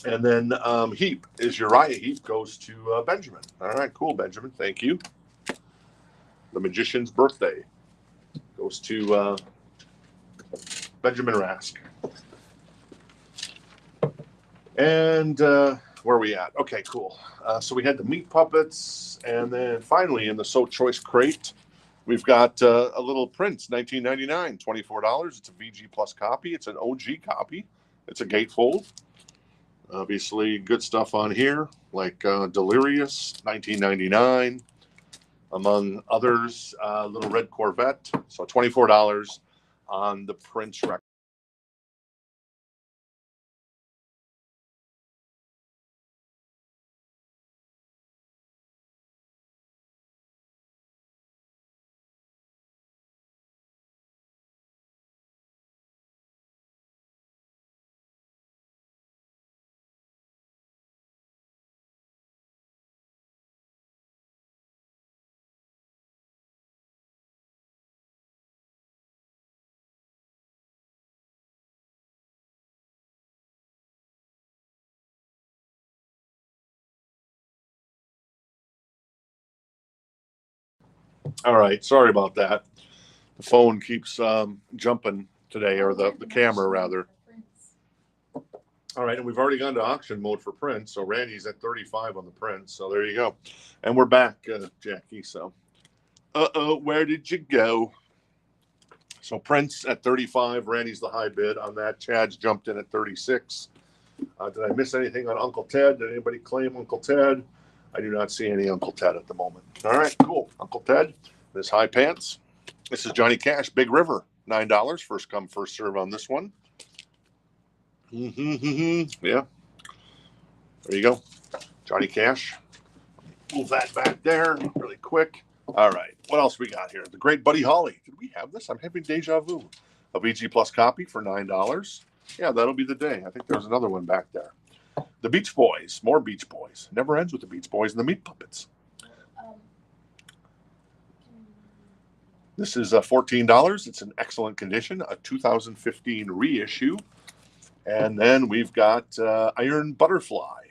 And then Heap is Uriah Heep goes to Benjamin. All right, cool, Benjamin. Thank you. The Magician's Birthday goes to Benjamin Rask. And where are we at? Okay, cool. So we had the meat puppets, and then finally in the So Choice crate, we've got a little Prince, 1999, $24. It's a VG Plus copy. It's an OG copy. It's a gatefold. Obviously, good stuff on here, like Delirious, 1999, among others. Little red Corvette. So $24 on the Prince record. All right, sorry about that. The phone keeps jumping today, or the camera rather. All right, and we've already gone to auction mode for Prince, so Randy's at 35 on the Prince. So there you go, and we're back, Jackie. So, where did you go? So Prince at 35, Randy's the high bid on that. Chad's jumped in at 36. Did I miss anything on Uncle Ted? Did anybody claim Uncle Ted? I do not see any Uncle Ted at the moment. All right, cool. Uncle Ted, his high pants. This is Johnny Cash, Big River, $9. First come, first serve on this one. Yeah. There you go. Johnny Cash. Move that back there really quick. All right. What else we got here? The Great Buddy Holly. Did we have this? I'm having deja vu. A VG Plus copy for $9. Yeah, that'll be the day. I think there's another one back there. The Beach Boys. More Beach Boys. Never ends with the Beach Boys and the Meat Puppets. This is $14. It's in excellent condition. A 2015 reissue. And then we've got Iron Butterfly.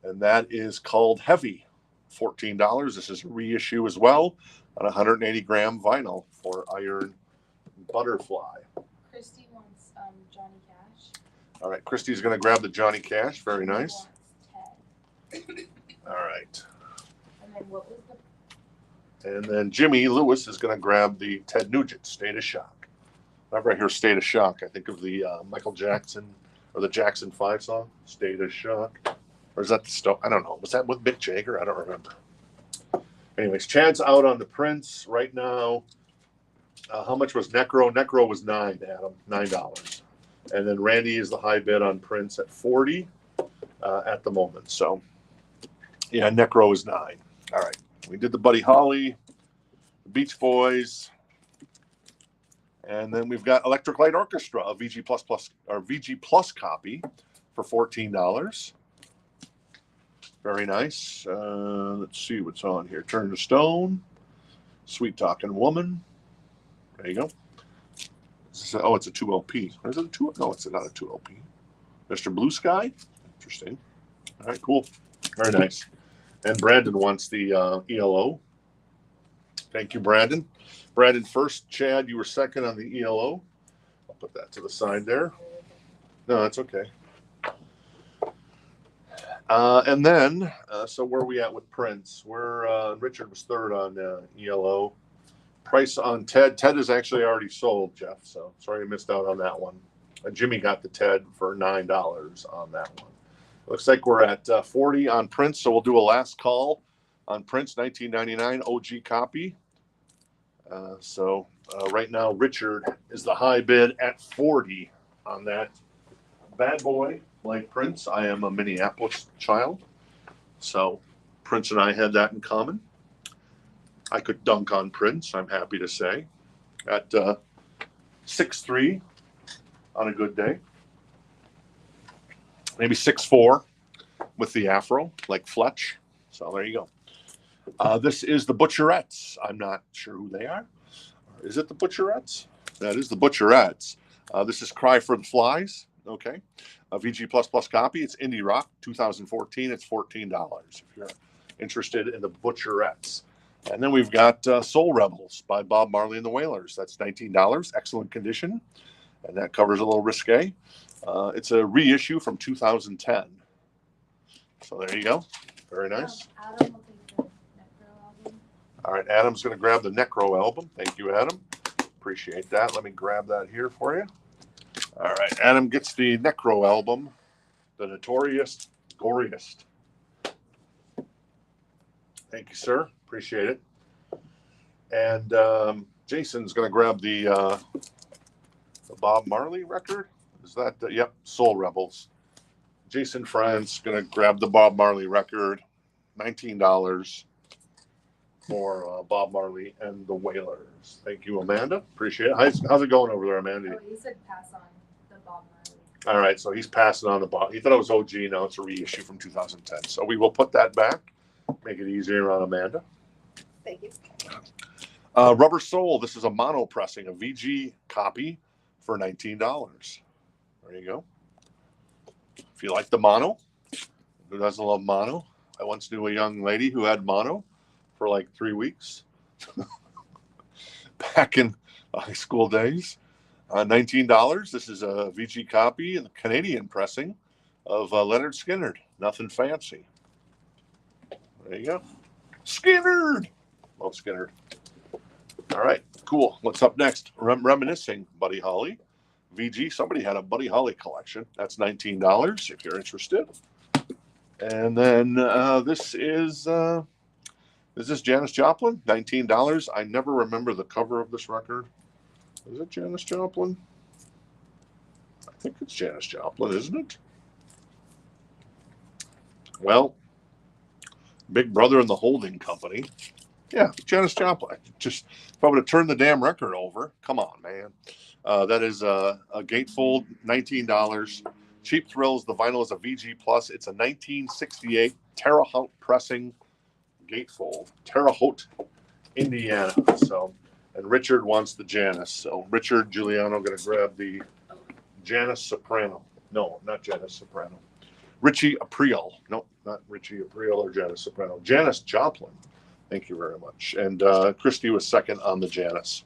And that is called Heavy. $14. This is a reissue as well on 180-gram vinyl for Iron Butterfly. Christy wants Johnny Cash. All right, Christy's going to grab the Johnny Cash. Very nice. Ted. All right. And then what was And then Jimmy Lewis is going to grab the Ted Nugent, State of Shock. Whenever I hear State of Shock, I think of the Michael Jackson or the Jackson 5 song, State of Shock. Or is that the stuff? I don't know. Was that with Mick Jagger? I don't remember. Anyways, Chad's out on the Prince right now. How much was Necro? Necro was $9, Adam. $9. And then Randy is the high bid on Prince at 40 at the moment. So, yeah, Necro is 9. All right. We did the Buddy Holly, the Beach Boys, and then we've got Electric Light Orchestra, a VG Plus copy for $14. Very nice. Let's see what's on here. Turn to Stone, Sweet Talking Woman. There you go. It's a 2 LP. Is it a 2? No, it's not a 2 LP. Mr. Blue Sky. Interesting. All right, cool. Very nice. And Brandon wants the ELO. Thank you, Brandon. Brandon first. Chad, you were second on the ELO. I'll put that to the side there. No, that's okay. And then, so where are we at with Prince? Richard was third on ELO. Price on Ted. Ted is actually already sold, Jeff. So sorry you missed out on that one. Jimmy got the Ted for $9 on that one. Looks like we're at 40 on Prince, so we'll do a last call on Prince 1999 OG copy. So right now, Richard is the high bid at 40 on that bad boy like Prince. I am a Minneapolis child, so Prince and I had that in common. I could dunk on Prince, I'm happy to say, at 6'3" on a good day. Maybe 6'4" with the afro, like Fletch. So there you go. This is the Butcherettes. I'm not sure who they are. Is it the Butcherettes? That is the Butcherettes. This is Cry for the Flies. Okay. A VG++ copy. It's Indie Rock 2014. It's $14 if you're interested in the Butcherettes. And then we've got Soul Rebels by Bob Marley and the Wailers. That's $19. Excellent condition. And that covers a little risque. It's a reissue from 2010. So there you go. Very nice. Adam will take the Necro album. All right, Adam's going to grab the Necro album. Thank you, Adam. Appreciate that. Let me grab that here for you. All right, Adam gets the Necro album, the Notorious Goriest. Thank you, sir. Appreciate it. And Jason's going to grab the Bob Marley record. Is that the, yep, Soul Rebels. Jason France going to grab the Bob Marley record, $19 for Bob Marley and the Wailers. Thank you, Amanda. Appreciate it. How's it going over there, Amanda? Oh, he said pass on the Bob Marley. All right, so he's passing on the Bob. He thought it was OG. Now it's a reissue from 2010. So we will put that back. Make it easier on Amanda. Thank you. Rubber Soul. This is a mono pressing, a VG copy for $19. There you go. If you like the mono, who doesn't love mono? I once knew a young lady who had mono for like 3 weeks back in high school days. $19. This is a VG copy and the Canadian pressing of Leonard Skinnerd. Nothing fancy. There you go. Skinnerd. Love Skinnerd. All right, cool. What's up next? Reminiscing, Buddy Holly. VG, somebody had a Buddy Holly collection. That's $19 if you're interested. And then this is this Janis Joplin? $19. I never remember the cover of this record. Is it Janis Joplin? I think it's Janis Joplin, isn't it? Well, Big Brother and the Holding Company. Yeah, Janis Joplin. Just if I would have turned the damn record over, come on, man. That is a gatefold, $19. Cheap Thrills. The vinyl is a VG Plus. It's a 1968 Terre Haute pressing gatefold, Terre Haute, Indiana. So, and Richard wants the Janis. So Richard Giuliano going to grab the Janis Soprano. No, not Janis Soprano. Richie April. No, not Richie April or Janis Soprano. Janis Joplin. Thank you very much. And Christy was second on the Janis.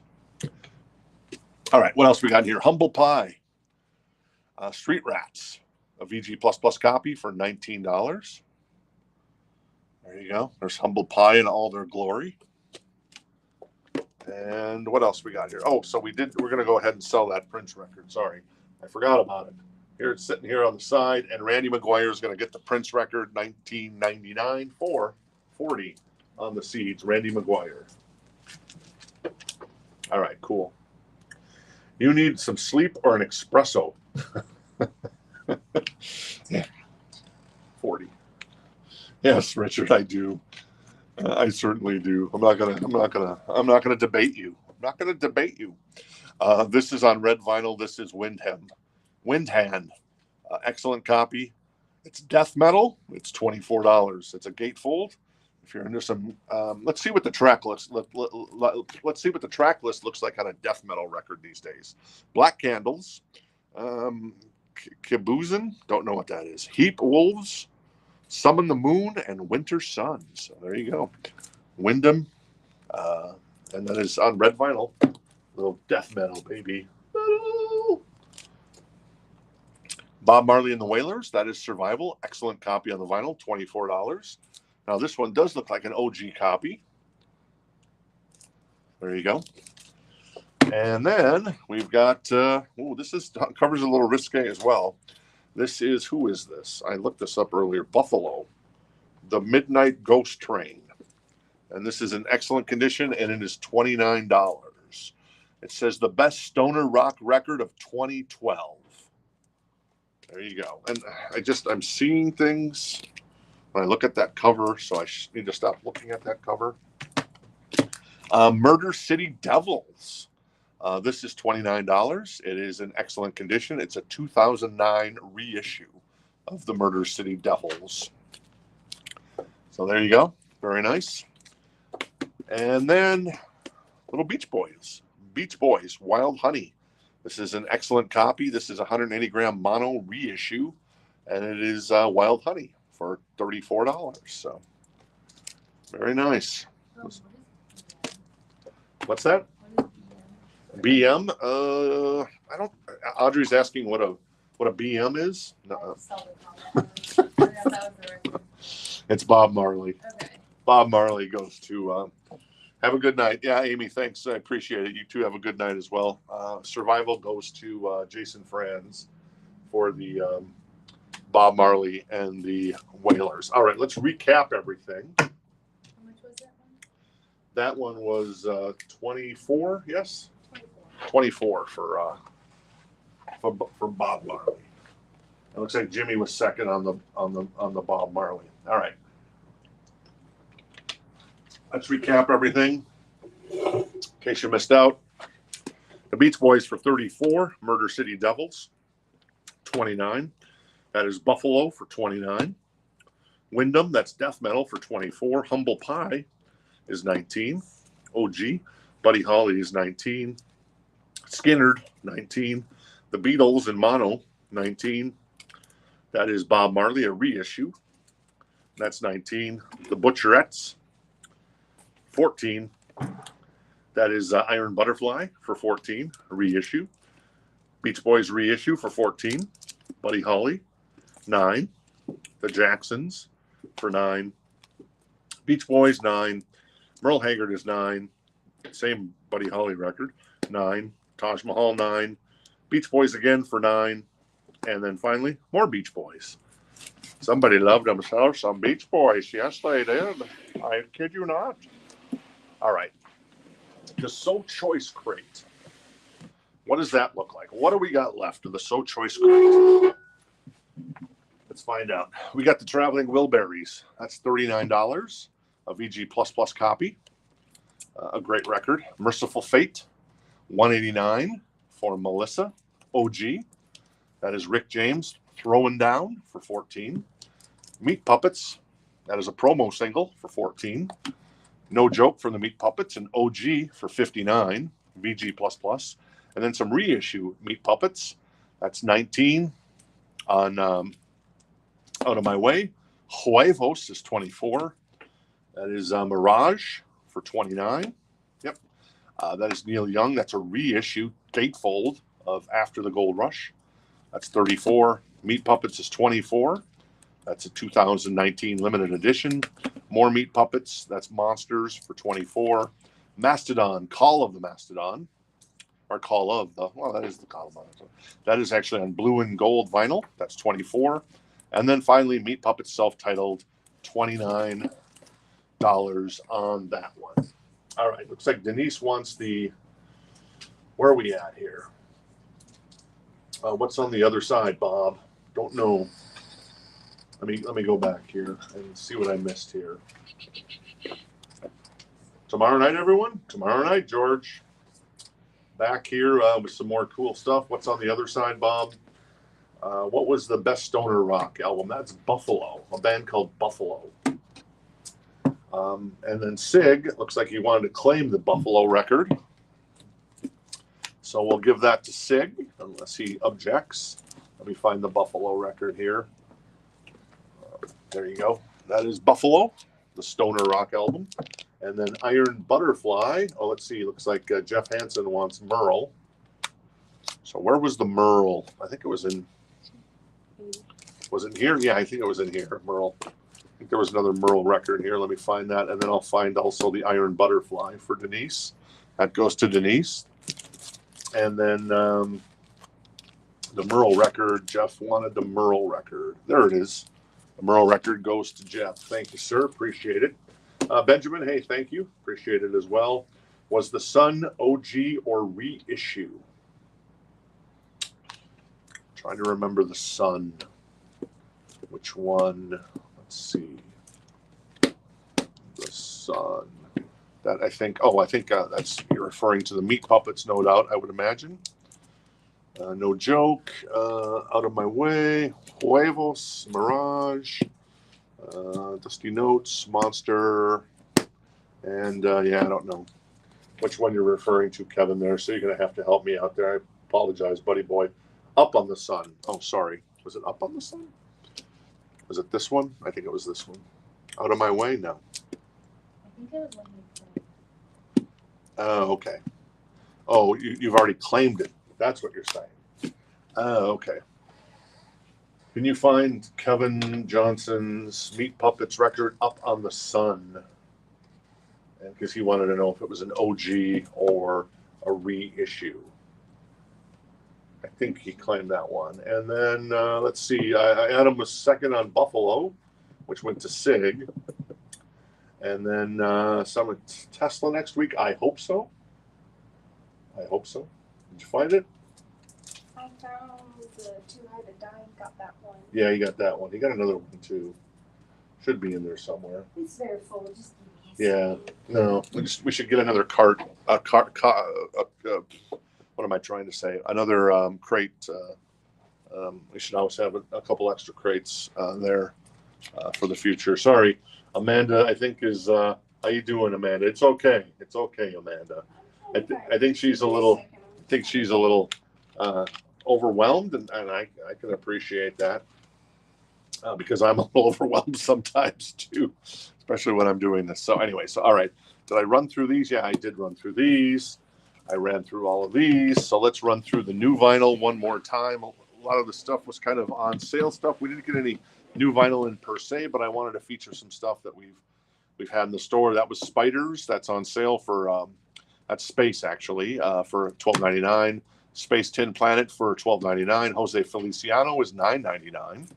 All right, what else we got here? Humble Pie. Street Rats. A VG++ copy for $19. There you go. There's Humble Pie in all their glory. And what else we got here? Oh, so we're going to go ahead and sell that Prince record. Sorry, I forgot about it. Here it's sitting here on the side, and Randy McGuire is going to get the Prince record, 1999 for $40 on the seeds. Randy McGuire. All right, cool. You need some sleep or an espresso. Yeah. 40. Yes, Richard, I do. I certainly do. I'm not gonna debate you. I'm not gonna debate you. This is on red vinyl. This is Windhand. Excellent copy. It's death metal. It's $24. It's a gatefold. If you're into some, let's see what the track list. Let's see what the track list looks like on a death metal record these days. Black Candles, Kibuzin, don't know what that is. Heap Wolves, Summon the Moon, and Winter Sun. So there you go. Wyndham, and that is on red vinyl. Little death metal, baby. Metal. Bob Marley and the Wailers, that is Survival. Excellent copy on the vinyl, $24. Now, this one does look like an OG copy. There you go. And then we've got, this covers a little risque as well. This is, who is this? I looked this up earlier. Buffalo, the Midnight Ghost Train. And this is in excellent condition, and it is $29. It says the best stoner rock record of 2012. There you go. And I'm seeing things when I look at that cover, so I need to stop looking at that cover. Murder City Devils. This is $29. It is in excellent condition. It's a 2009 reissue of the Murder City Devils. So there you go. Very nice. And then little Beach Boys. Beach Boys, Wild Honey. This is an excellent copy. This is a 180 gram mono reissue. And it is Wild Honey for $34. So very nice. What's that? BM? I don't. Audrey's asking what a BM is. No. It's Bob Marley. Okay. Bob Marley goes to. Have a good night. Yeah, Amy, thanks. I appreciate it. You too have a good night as well. Survival goes to Jason Franz for the Bob Marley and the Wailers. All right, let's recap everything. How much was that one? That one was 24. Yes, 24. 24 for Bob Marley. It looks like Jimmy was second on the Bob Marley. All right. Let's recap everything in case you missed out. The Beach Boys for 34, Murder City Devils 29. That is Buffalo for 29. Wyndham, that's death metal for 24. Humble Pie is 19. OG, Buddy Holly is 19. Skinnerd, 19. The Beatles in mono, 19. That is Bob Marley, a reissue. That's 19. The Butcherettes, 14. That is Iron Butterfly for 14, a reissue. Beach Boys reissue for 14. Buddy Holly, 9. The Jacksons for 9. Beach Boys, 9. Merle Haggard is 9. Same Buddy Holly record, 9. Taj Mahal, 9. Beach Boys again for 9. And then finally, more Beach Boys. Somebody loved themselves some Beach Boys. Yes, they did. I kid you not. All right. The So Choice crate. What does that look like? What do we got left of the So Choice crate? Let's find out. We got the Traveling Wilburys. That's $39. A VG++ copy. A great record. Mercyful Fate. $189 for Melissa. OG. That is Rick James. Throwing Down for $14. Meat Puppets. That is a promo single for $14. No Joke from the Meat Puppets and OG for $59, VG++. And then some reissue Meat Puppets. That's $19 on Out of My Way. Huevos is $24. That is Mirage for $29. Yep. That is Neil Young. That's a reissue gatefold of After the Gold Rush. That's $34. Meat Puppets is $24. That's a 2019 limited edition. More Meat Puppets. That's Monsters for $24. Mastodon, Call of the Mastodon. Or Call of the, well, that is the Call of the Mastodon. That is actually on blue and gold vinyl. That's $24. And then finally, Meat Puppets self-titled, $29 on that one. All right, looks like Denise wants the, where are we at here? What's on the other side, Bob? Don't know. Let me go back here and see what I missed here. Tomorrow night, everyone. Tomorrow night, George. Back here with some more cool stuff. What's on the other side, Bob? What was the best stoner rock album? That's Buffalo, a band called Buffalo. And then Sig, looks like he wanted to claim the Buffalo record. So we'll give that to Sig, unless he objects. Let me find the Buffalo record here. There you go. That is Buffalo, the stoner rock album. And then Iron Butterfly. Oh, let's see. Looks like Jeff Hansen wants Merle. So where was the Merle? I think it was in... Was it here? Yeah, I think it was in here, Merle. I think there was another Merle record here. Let me find that. And then I'll find also the Iron Butterfly for Denise. That goes to Denise. And then the Merle record. Jeff wanted the Merle record. There it is. The Merle record goes to Jeff. Thank you, sir. Appreciate it. Benjamin, hey, thank you. Appreciate it as well. Was the Sun OG or reissue? Trying to remember the Sun. Which one? Let's see. The Sun. that I think that's you're referring to the meat puppets, no doubt. I would imagine. No joke. Out of my way. Huevos, Mirage, Dusty Notes, Monster, and yeah, I don't know which one you're referring to, Kevin. There, so you're gonna have to help me out there. I apologize, buddy boy. Up on the Sun. Oh, sorry. Was it Up on the Sun? Was it this one? I think it was this one. Out of my way? No. I think it was one you said. Oh, okay. Oh, you've already claimed it. That's what you're saying. Oh, okay. Can you find Kevin Johnson's Meat Puppets record, Up on the Sun? Because he wanted to know if it was an OG or a reissue. I think he claimed that one. And then let's see. Adam was second on Buffalo, which went to Sig. And then some at Tesla next week. I hope so. I hope so. Did you find it? I found the Too High to Die. Got that one. Yeah, you got that one. You got another one too. Should be in there somewhere. It's very full. Just give me a Yeah. second. No, we should get another cart. What am I trying to say? Another crate. We should always have a couple extra crates there for the future. Sorry, Amanda. I think is how you doing, Amanda? It's okay. It's okay, Amanda. I think she's a little. I think she's a little overwhelmed, and I can appreciate that because I'm a little overwhelmed sometimes too, especially when I'm doing this. So anyway, all right. Did I run through these? Yeah, I did run through these. I ran through all of these. So let's run through the new vinyl one more time. A lot of the stuff was kind of on sale stuff. We didn't get any new vinyl in per se, but I wanted to feature some stuff that we've had in the store. That was Spiders. That's on sale for that's Space actually for $12.99. Space Tin Planet for $12.99. Jose Feliciano is $9.99.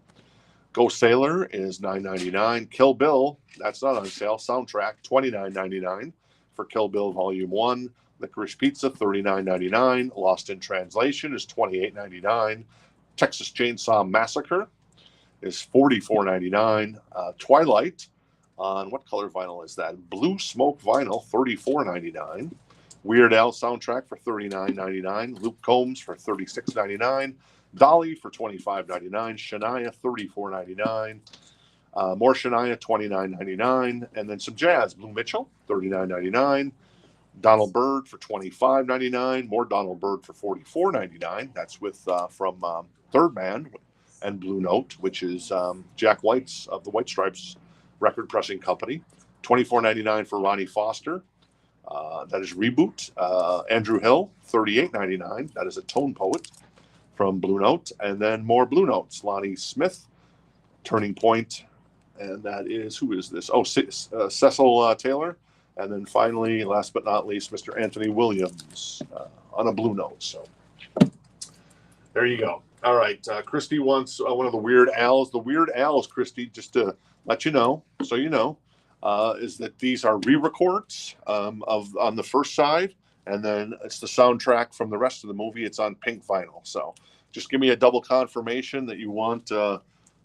Go Sailor is $9.99. Kill Bill, that's not on sale. Soundtrack $29.99 for Kill Bill Volume 1. Licorice Pizza $39.99. Lost in Translation is $28.99. Texas Chainsaw Massacre is $44.99. Twilight on what color vinyl is that? Blue Smoke Vinyl $34.99. Weird Al soundtrack for $39.99. Luke Combs for $36.99. Dolly for $25.99. Shania $34.99. More Shania $29.99. And then some jazz. Blue Mitchell $39.99. Donald Byrd for $25.99. More Donald Byrd for $44.99. That's with from Third Man and Blue Note, which is Jack White's of the White Stripes record pressing company. $24.99 for Ronnie Foster. That is Reboot. Andrew Hill, $38.99. That is a tone poet from Blue Note. And then more Blue Notes. Lonnie Smith, Turning Point. And that is, who is this? Oh, Cecil Taylor. And then finally, last but not least, Mr. Anthony Williams on a Blue Note. So there you go. All right. Christy wants one of the Weird Al's. The Weird Al's, Christy, just to let you know, so you know, is that these are re-records on the first side, and then it's the soundtrack from the rest of the movie. It's on pink vinyl. So just give me a double confirmation that you want the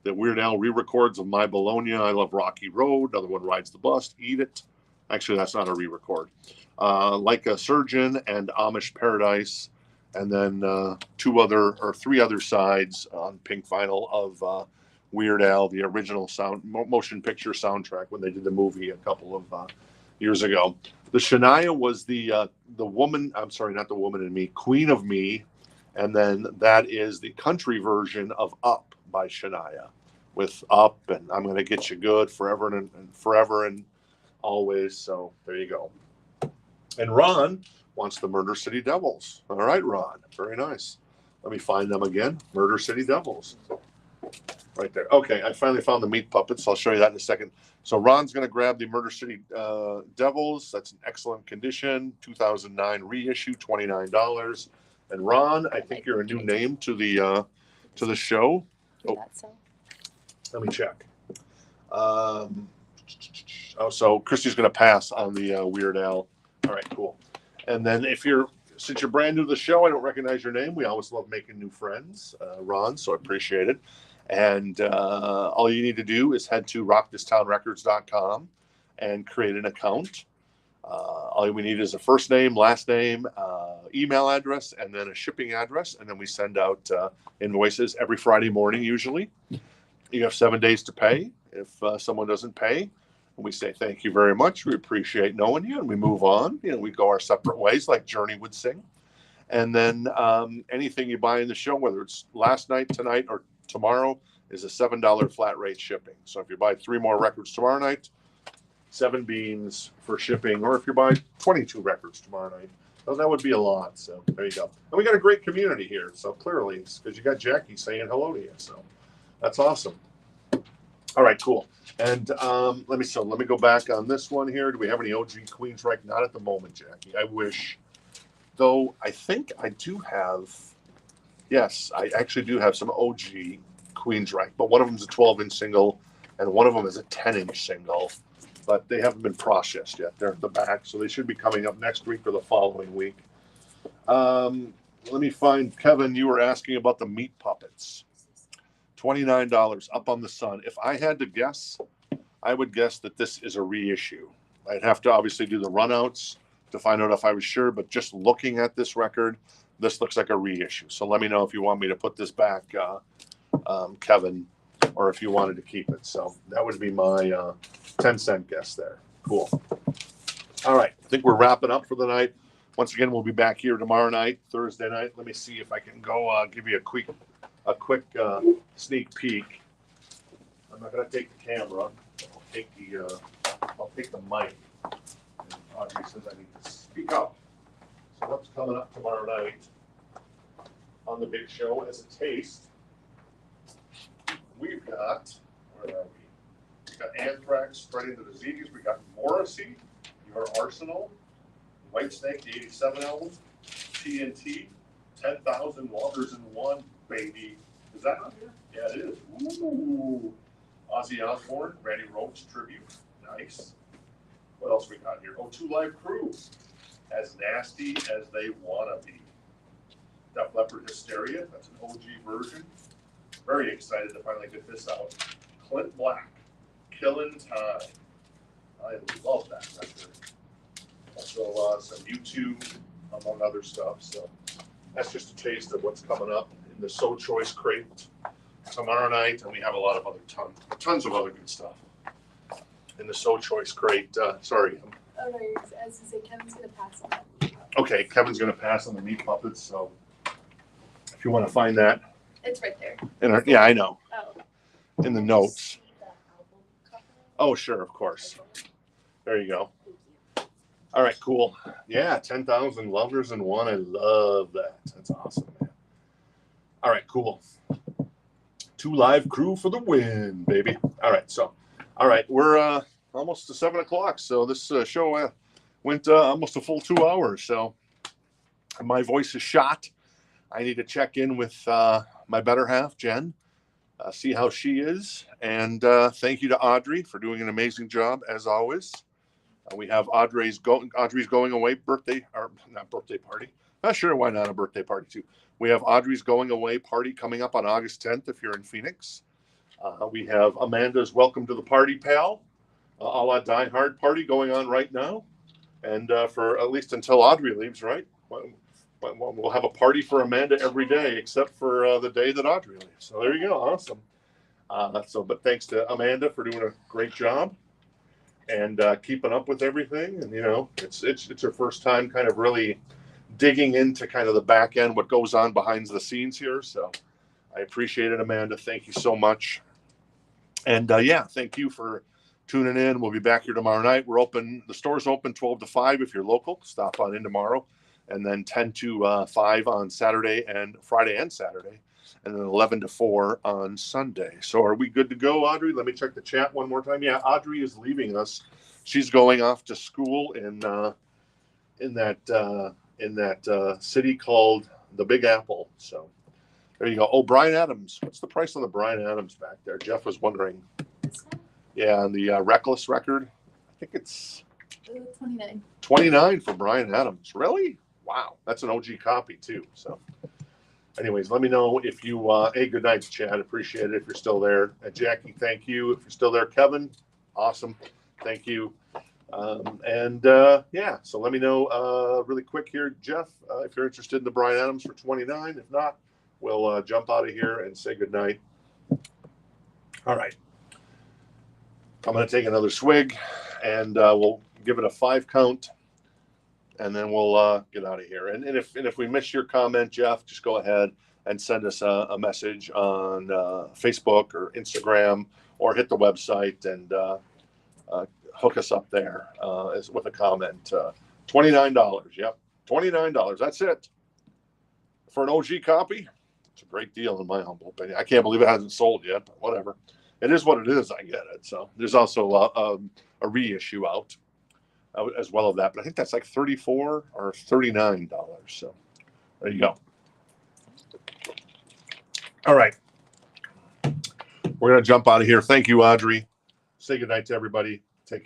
Weird Al re-records of My Bologna, I Love Rocky Road, another one, Rides the Bus, Eat It. Actually, that's not a re-record. Like a Surgeon and Amish Paradise, and then three other sides on pink vinyl of Weird Al, the original motion picture soundtrack when they did the movie a couple of years ago. The Shania was the woman. I'm sorry, not the woman in me. Queen of Me, and then that is the country version of Up by Shania, with Up and I'm Gonna Get You Good forever and forever and always. So there you go. And Ron wants the Murder City Devils. All right, Ron, very nice. Let me find them again. Murder City Devils. Right there. Okay, I finally found the meat puppets. I'll show you that in a second. So Ron's going to grab the Murder City Devils. That's in excellent condition. 2009 reissue, $29. And Ron, I think you're a new name to the show. Oh, let me check. So Christy's going to pass on the Weird Al. All right, cool. And then since you're brand new to the show, I don't recognize your name. We always love making new friends, Ron, so I appreciate it. And all you need to do is head to rockthistownrecords.com and create an account. All we need is a first name, last name, email address, and then a shipping address. And then we send out invoices every Friday morning, usually. You have 7 days to pay. If someone doesn't pay, we say thank you very much. We appreciate knowing you, and we move on. We go our separate ways, like Journey would sing. And then anything you buy in the show, whether it's last night, tonight, or tomorrow, is a $7 flat rate shipping. So if you buy 3 more records tomorrow night, 7 beans for shipping. Or if you buy 22 records tomorrow night, well, that would be a lot. So there you go. And we got a great community here. So clearly, it's because you got Jackie saying hello to you. So that's awesome. All right, cool. And let me go back on this one here. Do we have any OG Queensryche? Not at the moment, Jackie. I wish. Though I think I do have, yes, I actually do have some OG Queensryche, but one of them is a 12-inch single, and one of them is a 10-inch single, but they haven't been processed yet. They're at the back, so they should be coming up next week or the following week. Let me find, Kevin, you were asking about the meat puppets. $29 up on the sun. If I had to guess, I would guess that this is a reissue. I'd have to obviously do the runouts to find out if I was sure, but just looking at this record, this looks like a reissue. So let me know if you want me to put this back, Kevin, or if you wanted to keep it. So that would be my 10-cent guess there. Cool. All right, I think we're wrapping up for the night. Once again, we'll be back here tomorrow night, Thursday night. Let me see if I can go give you a quick sneak peek. I'm not going to take the camera. I'll take the mic. Audrey says I need to speak up. So what's coming up tomorrow night on the big show as a taste? We've got, where are we? We've got Anthrax, Spreading the Disease. We got Morrissey, Your Arsenal, Whitesnake, the 87 album, TNT, 10,000 Walkers in One, baby. Is that on here? Yeah, it is. Ooh. Ozzy Osbourne, Randy Rhoads tribute. Nice. What else we got here? Oh, 2 Live Crew. As Nasty as They Wanna Be. Def Leppard Hysteria. That's an OG version. Very excited to finally get this out. Clint Black, Killin' Time. I love that record. Also, some U2, among other stuff. So that's just a taste of what's coming up in the So Choice crate tomorrow night, and we have a lot of other tons of other good stuff in the So Choice crate. Sorry. Oh no, as you say, Kevin's gonna pass on that. Okay, Kevin's gonna pass on the meat puppets. So if you want to find that, It's right there. yeah, I know. Oh. In the notes. Oh, sure, of course. There you go. All right, cool. Yeah, 10,000 Lovers in One. I love that. That's awesome, man. All right, cool. 2 Live Crew for the win, baby. All right, we're almost to 7 o'clock. So this show went almost a full 2 hours. So my voice is shot. I need to check in with my better half, Jen, see how she is. And thank you to Audrey for doing an amazing job, as always. We have Audrey's going away not birthday party. Sure, why not a birthday party too? We have Audrey's going away party coming up on August 10th if you're in Phoenix. We have Amanda's Welcome to the Party Pal, a la Die Hard party going on right now. And for at least until Audrey leaves, right? We'll have a party for Amanda every day except for the day that Audrey leaves. So there you go. Awesome. But thanks to Amanda for doing a great job and keeping up with everything. And, it's her first time kind of really digging into kind of the back end, what goes on behind the scenes here. So I appreciate it, Amanda. Thank you so much. And thank you for tuning in. We'll be back here tomorrow night. We're open. The store's open 12 to 5 if you're local. Stop on in tomorrow. And then 10 to 5 on Friday and Saturday. And then 11 to 4 on Sunday. So are we good to go, Audrey? Let me check the chat one more time. Yeah, Audrey is leaving us. She's going off to school in that city called the Big Apple. So there you go. Oh, Bryan Adams. What's the price on the Bryan Adams back there? Jeff was wondering. This one? Yeah, on the Reckless record. I think it's 29. 29 for Bryan Adams. Really? Wow. That's an OG copy too. So anyways, let me know if you, good night, Chad. Appreciate it if you're still there. Jackie, thank you. If you're still there, Kevin, awesome. Thank you. Yeah, so let me know really quick here, Jeff, if you're interested in the Bryan Adams for 29. If not, we'll jump out of here and say goodnight. All right. I'm going to take another swig, and we'll give it a 5 count, and then we'll get out of here. And if we miss your comment, Jeff, just go ahead and send us a message on Facebook or Instagram, or hit the website and hook us up there with a comment. $29. Yep, $29. That's it for an OG copy. It's a great deal in my humble opinion. I can't believe it hasn't sold yet, but whatever. It is what it is. I get it. So there's also a reissue out as well of that, but I think that's like $34 or $39. So there you go. All right. We're going to jump out of here. Thank you, Audrey. Say goodnight to everybody. Take care.